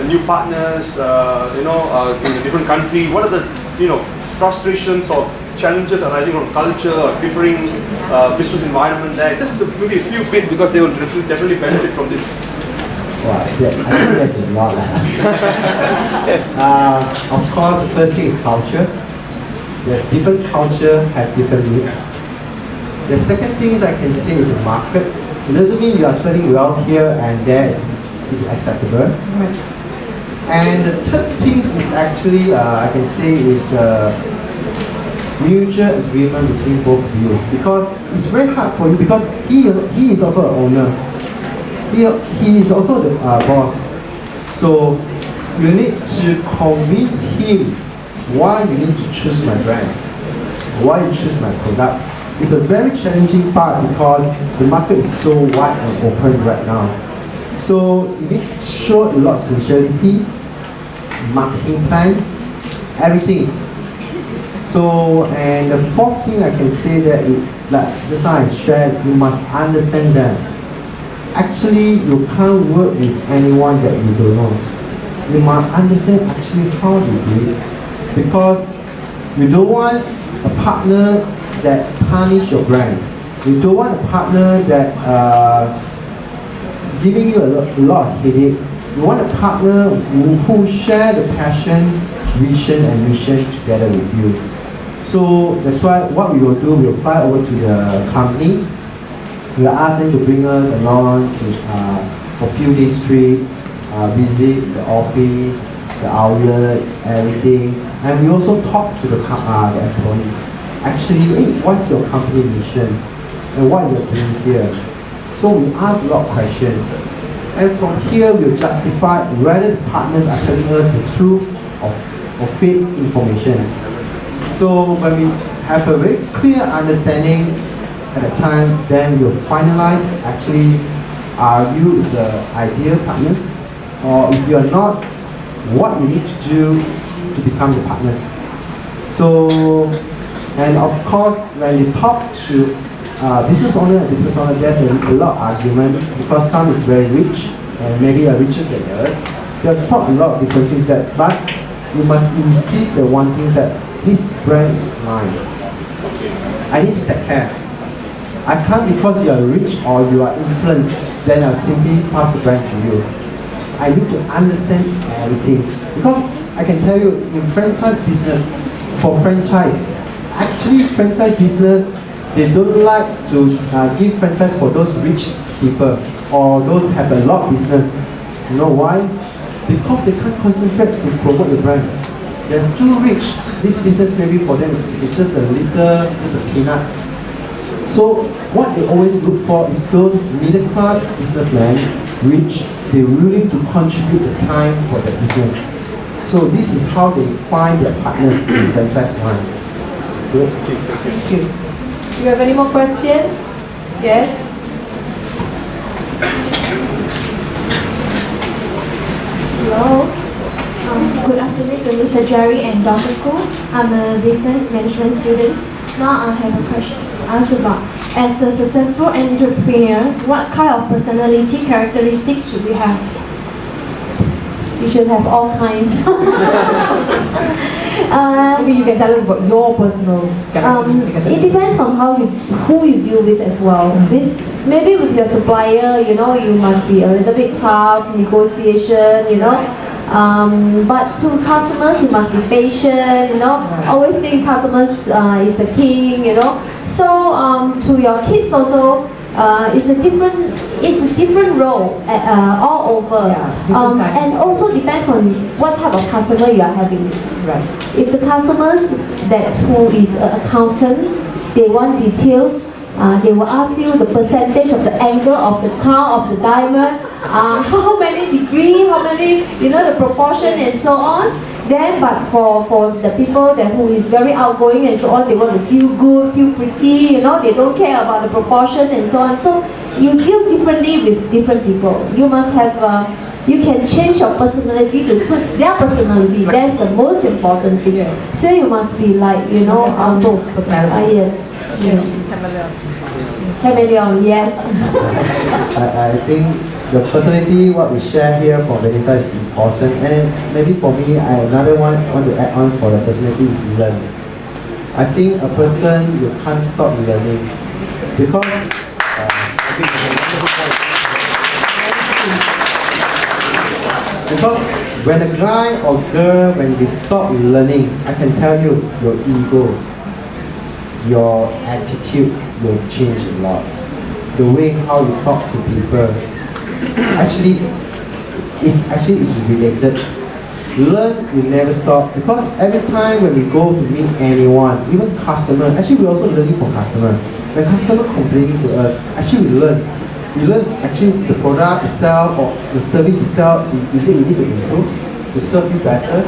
new partners, in a different country? What are the frustrations or challenges arising from culture or differing business environment there? Just maybe a few bit, because they will definitely benefit from this. Wow, I think that's a lot. Of course, the first thing is culture. There's different culture, have different needs. The second thing is I can say is a market. It doesn't mean you are selling well here and there is acceptable. And the third thing is actually, I can say, is mutual agreement between both views, because it's very hard for you, because he is also an owner. He is also the boss. So you need to convince him why you need to choose my brand, why you choose my products. It's a very challenging part because the market is so wide and open right now. So you need to show a lot of sincerity, marketing plan, everything. So, and the fourth thing I can say that, like just now I shared, you must understand that actually you can't work with anyone that you don't know. You must understand actually how they do it, because you don't want a partner that tarnish your brand. You don't want a partner that giving you a lot of headache. You want a partner who share the passion, vision and mission together with you. So that's why what we will do, we will fly over to the company. We will ask them to bring us along to, for a few days trip, visit the office, the outlets, everything. And we also talk to the employees. Actually, hey, what's your company mission? And what you're doing here? So we ask a lot of questions. And from here, we'll justify whether the partners are telling us the truth or fake information. So when we have a very clear understanding at the time, then we'll finalize actually are you is the ideal partners, or if you're not, what you need to do to become the partners. So, and of course, when you talk to business owner, there's a lot of argument because some is very rich and maybe are richer than others. They'll talk a lot of different things that, but you must insist the one thing that this brand is mine. I need to take care. I can't, because you are rich or you are influenced, then I'll simply pass the brand to you. I need to understand everything. Because I can tell you, in franchise business, for franchise, actually franchise business, they don't like to give franchise for those rich people or those who have a lot of business. You know why? Because they can't concentrate to promote the brand. They're too rich. This business maybe for them is just a little, just a peanut. So what they always look for is those middle class businessmen, rich, they're willing to contribute the time for the business. So this is how they find their partners in franchise line. Good. Thank you. Do you have any more questions? Yes? Hello. Good afternoon to Mr. Jerry and Dr. Khoo. I'm a business management student. Now I have a question to ask about. As a successful entrepreneur, what kind of personality characteristics should we have? You should have all kinds. Maybe you can tell us about your personal characteristics. It depends on who you deal with as well. Maybe with your supplier, you know, you must be a little bit tough, negotiation, you know. But to customers, you must be patient, you know. Always think customers is the king, you know. So to your kids also, it's a different role all over. Yeah, and also depends on what type of customer you are having. Right. If the customers who is an accountant, they want details. They will ask you the percentage of the angle of the crown of the diamond, how many degree, how many, you know, the proportion and so on. Then, but for the people who is very outgoing and so on, they want to feel good, feel pretty, you know, they don't care about the proportion and so on. So you deal differently with different people. You must have, you can change your personality to suit their personality. That's the most important thing. Yes. So you must be like, you know, both personality. Yes. Chameleon, yes. I think the personality, what we share here for Venessa is important. And maybe for me, another one I want to add on for the personality is learn. I think a person, you can't stop learning. Because, because when a guy or girl, when they stop learning, I can tell you, your ego, your attitude will change a lot. The way how you talk to people actually is related. learn will never stop, because every time when we go to meet anyone, even customer, actually we're also learning from customer. When customer complaining to us, actually we learn. We learn actually the product itself or the service itself, is it we need to improve to serve you better?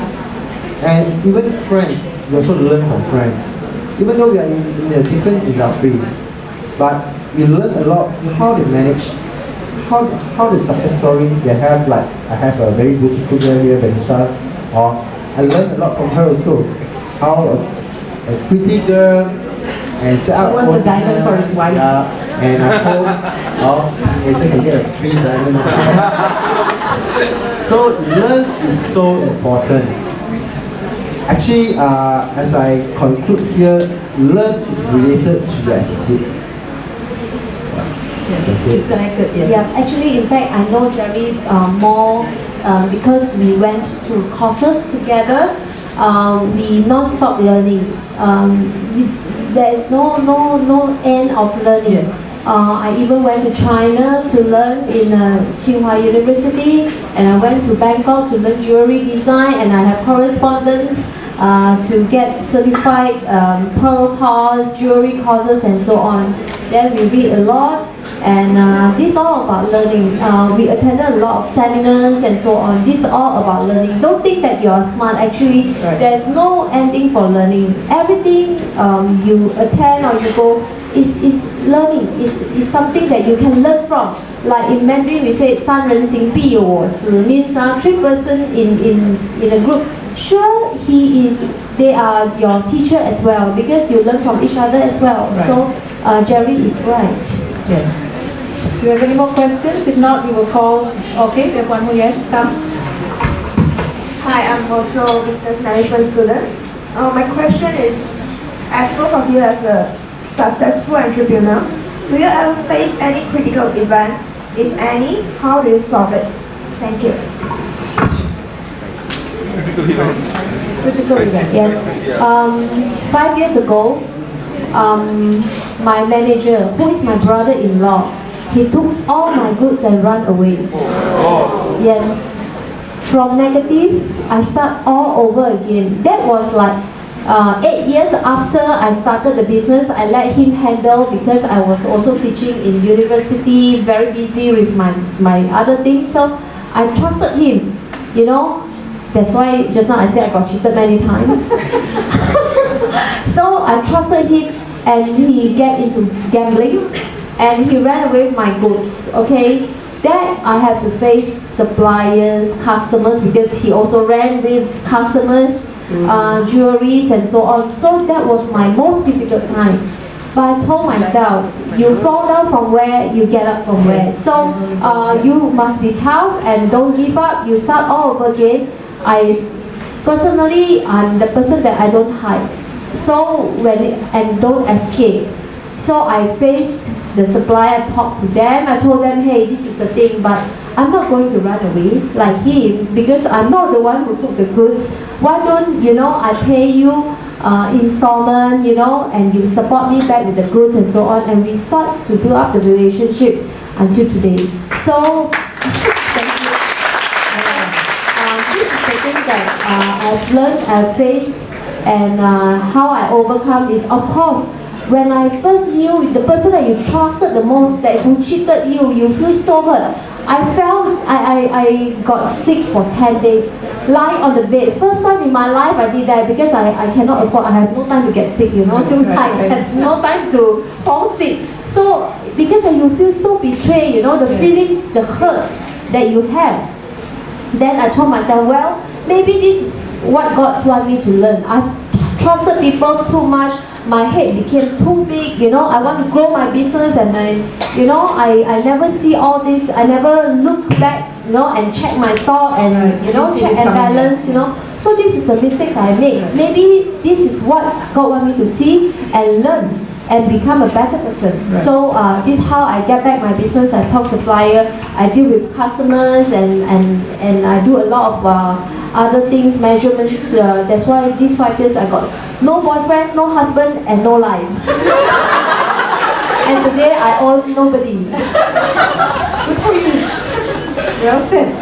And even friends, we also learn from friends. Even though we are in a different industry, but we learn a lot how they manage, how the success story they have. Like I have a very beautiful girl here, Venessa, or I learned a lot from her also. How a pretty girl and set up He wants own a diamond business. for his wife. Yeah, and I hope later can get a free diamond. So learn is so important. Actually, as I conclude here, learn is related to your attitude. It's connected, yes. Yeah, actually, in fact, I know Jerry more because we went to courses together. We non-stop learning. There is no end of learning. Yes. I even went to China to learn in Tsinghua University, and I went to Bangkok to learn jewelry design, and I have correspondence to get certified pearl course, jewelry courses, and so on. Then we read a lot, and this is all about learning. We attended a lot of seminars and so on. This is all about learning. Don't think that you are smart. Actually, there's no ending for learning. Everything you attend or you go is learning. Is something that you can learn from. Like in Mandarin, we say 三人行必有我师 means 3 person in a group. Sure, they are your teacher as well because you learn from each other as well. Right. So Jerry is right. Yes. Do you have any more questions? If not, we will call. Okay, we have one more. Yes, come. Hi, I'm also business management student. My question is, as both of you as a successful entrepreneur, do you ever face any critical events? If any, how do you solve it? Thank you. Critical events. Critical events. Yes. 5 years ago, my manager, who is my brother-in-law, he took all my goods and ran away. Oh. Yes. From negative, I start all over again. That was like 8 years after I started the business. I let him handle because I was also teaching in university, very busy with my other things. So I trusted him, you know. That's why just now I said I got cheated many times. So I trusted him, and he get into gambling, and he ran away with my goods. Okay, then I have to face suppliers, customers, because he also ran with customers, jewelries and so on. So that was my most difficult time. But I told myself, you fall down from where, you get up from where. So you must be tough and don't give up. You start all over again. Personally, I'm the person that I don't hide. So and don't escape. So I face the supplier, talk to them. I told them, hey, this is the thing, but I'm not going to run away like him because I'm not the one who took the goods. Why don't, I pay you installment, and you support me back with the goods and so on, and we start to build up the relationship until today. So, thank you. This is the thing that I've learned, I've faced, and how I overcome is, of course, when I first knew the person that you trusted the most, that who cheated you, you feel so hurt. I got sick for 10 days, lying on the bed. First time in my life I did that because I cannot afford, I have no time to get sick, too tight, I had no time to fall sick. So, because you feel so betrayed, the feelings, the hurt that you have. Then I told myself, well, maybe this is what God wants me to learn. I've trusted people too much. My head became too big, I want to grow my business, and I never see all this. I never look back, and check my stock and, check and balance, So this is the mistakes I made. Maybe this is what God wants me to see and learn and become a better person. Right. So this is how I get back my business. I talk to supplier, I deal with customers, and I do a lot of other things, measurements. That's why these 5 years I got no boyfriend, no husband, and no life. And today I own nobody. Good for you. Well said.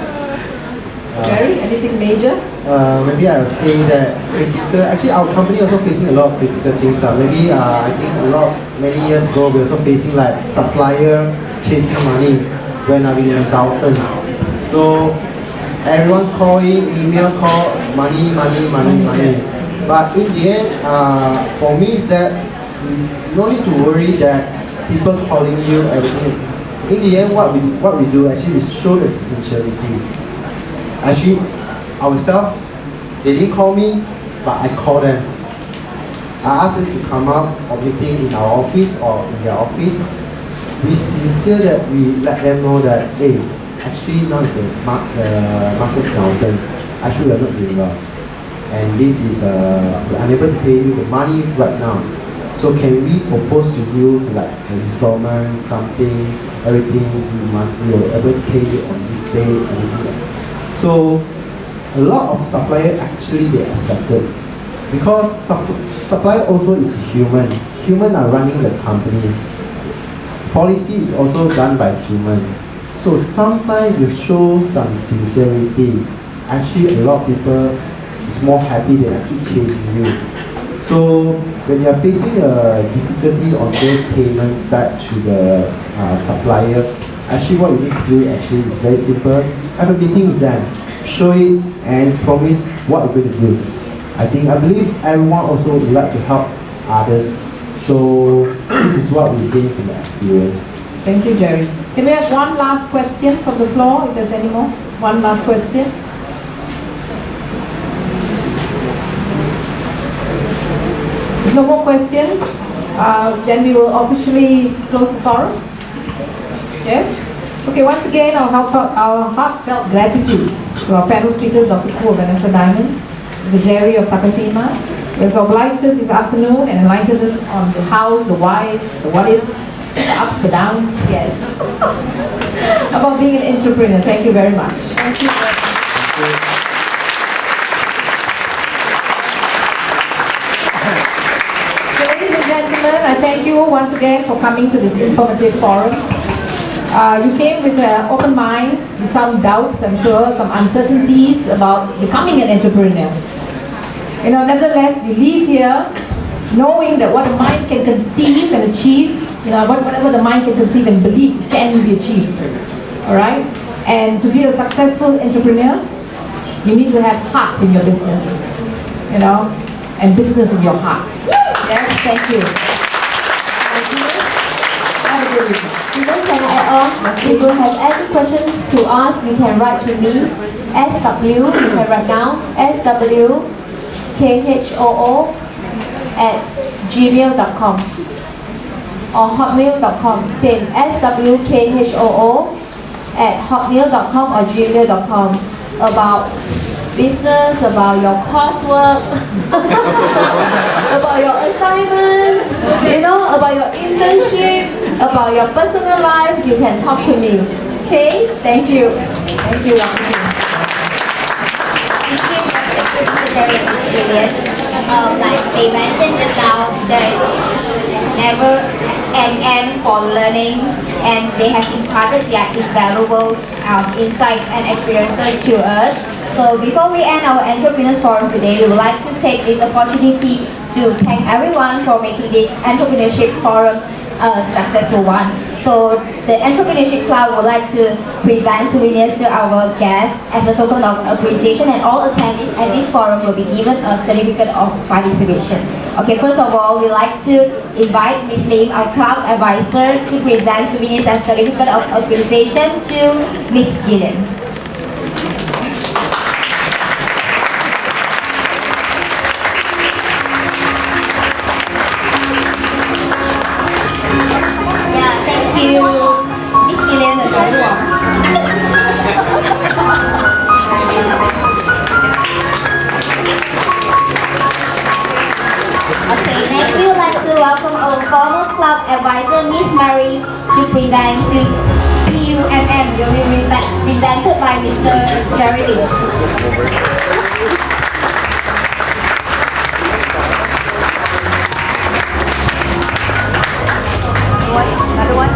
Jerry, anything major? Maybe I'll say that critical, actually our company also facing a lot of critical things. Maybe I think many years ago we're also facing like supplier chasing money when I've been a consultant. So everyone calling, email call, money. But in the end, for me is that no need to worry that people calling you everything. In the end, what we do actually is show the sincerity. Actually, ourselves, they didn't call me, but I called them. I asked them to come up or meeting in our office or in their office. We sincere that we let them know that, hey, actually now is the market's downturn. Actually, we are not doing well. And this is, we're unable to pay you the money right now. So can we propose to you to like an installment, something, everything we will able to pay you on this day, everything. So a lot of suppliers actually they accepted because supplier also is human. Human are running the company. Policy is also done by human. So sometimes you show some sincerity. Actually, a lot of people is more happy than I keep chasing you. So when you are facing a difficulty on those payment back to the supplier, actually what you need to do actually is very simple. Have a meeting with them, show it and promise what you're going to do. I believe everyone also would like to help others. So this is what we gain from the experience. Thank you, Jerry. Can we have one last question from the floor, if there's any more? One last question. If no more questions, then we will officially close the forum. Yes? Okay, once again, our heartfelt gratitude to our panel speakers, Dr. Khoo of Venessa Diamonds, Mr. Jerry of Takasima, who has obliged us this afternoon and enlightened us on the hows, the whys, the what ifs, the ups, the downs, yes, about being an entrepreneur. Thank you very much. Thank you. Ladies and gentlemen, I thank you once again for coming to this informative forum. You came with an open mind, with some doubts, I'm sure, some uncertainties about becoming an entrepreneur. Nevertheless, you leave here knowing that what the mind can conceive and achieve, whatever the mind can conceive and believe can be achieved. All right? And to be a successful entrepreneur, you need to have heart in your business, and business in your heart. Yes, thank you. Have a good evening. Students, can I add on? If you have any questions to ask, you can write to me. SW, you can write down. SWKHOO@gmail.com or hotmail.com. Same. SWKHOO@hotmail.com or gmail.com. About business, about your coursework, about your assignments, about your internship, about your personal life, you can talk to me. Okay? Thank you. Thank you. Like they mentioned just now, there is never an end for learning, and they have imparted their invaluable insights and experiences to us. So before we end our Entrepreneurs Forum today, we would like to take this opportunity to thank everyone for making this Entrepreneurship Forum a successful one. So the Entrepreneurship Club would like to present souvenirs to our guests as a token of appreciation, and all attendees at this forum will be given a certificate of participation. Okay, first of all, we'd like to invite Ms. Lim, our club advisor, to present souvenirs and certificate of appreciation to Ms. Jillian. Welcome our former club advisor, Miss Mary, to present to PUMM. Will be presented by Mr. Jerry Lee. Another one?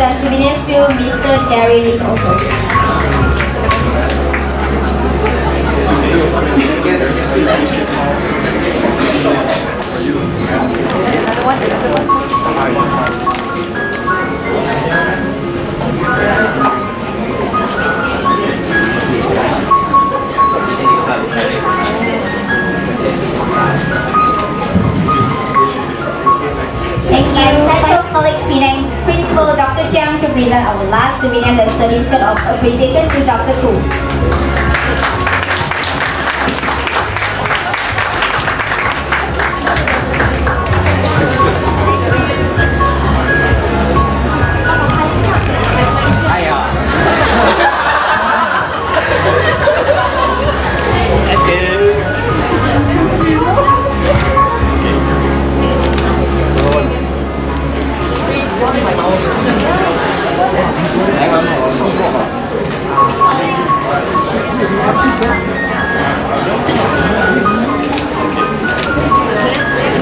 the souvenirs to Mr. Jerry Lee also. Thank you. Sentral College Penang Principal Dr. Chiang to present our last souvenir and certificate of appreciation to Dr. Khoo.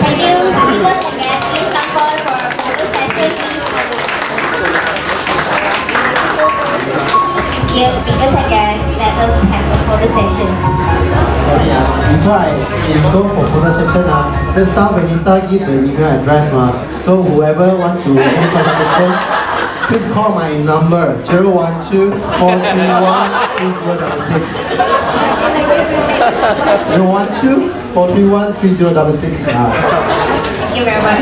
Thank you. Speakers and guests, please come forward for a photo session. Dear speakers and guests, let us have a photo session. Sorry, before I go for photo session, just now Venessa give the email address. So whoever wants to take photo, please call my number 012-431-3066. 012-431-3066. Thank you very much.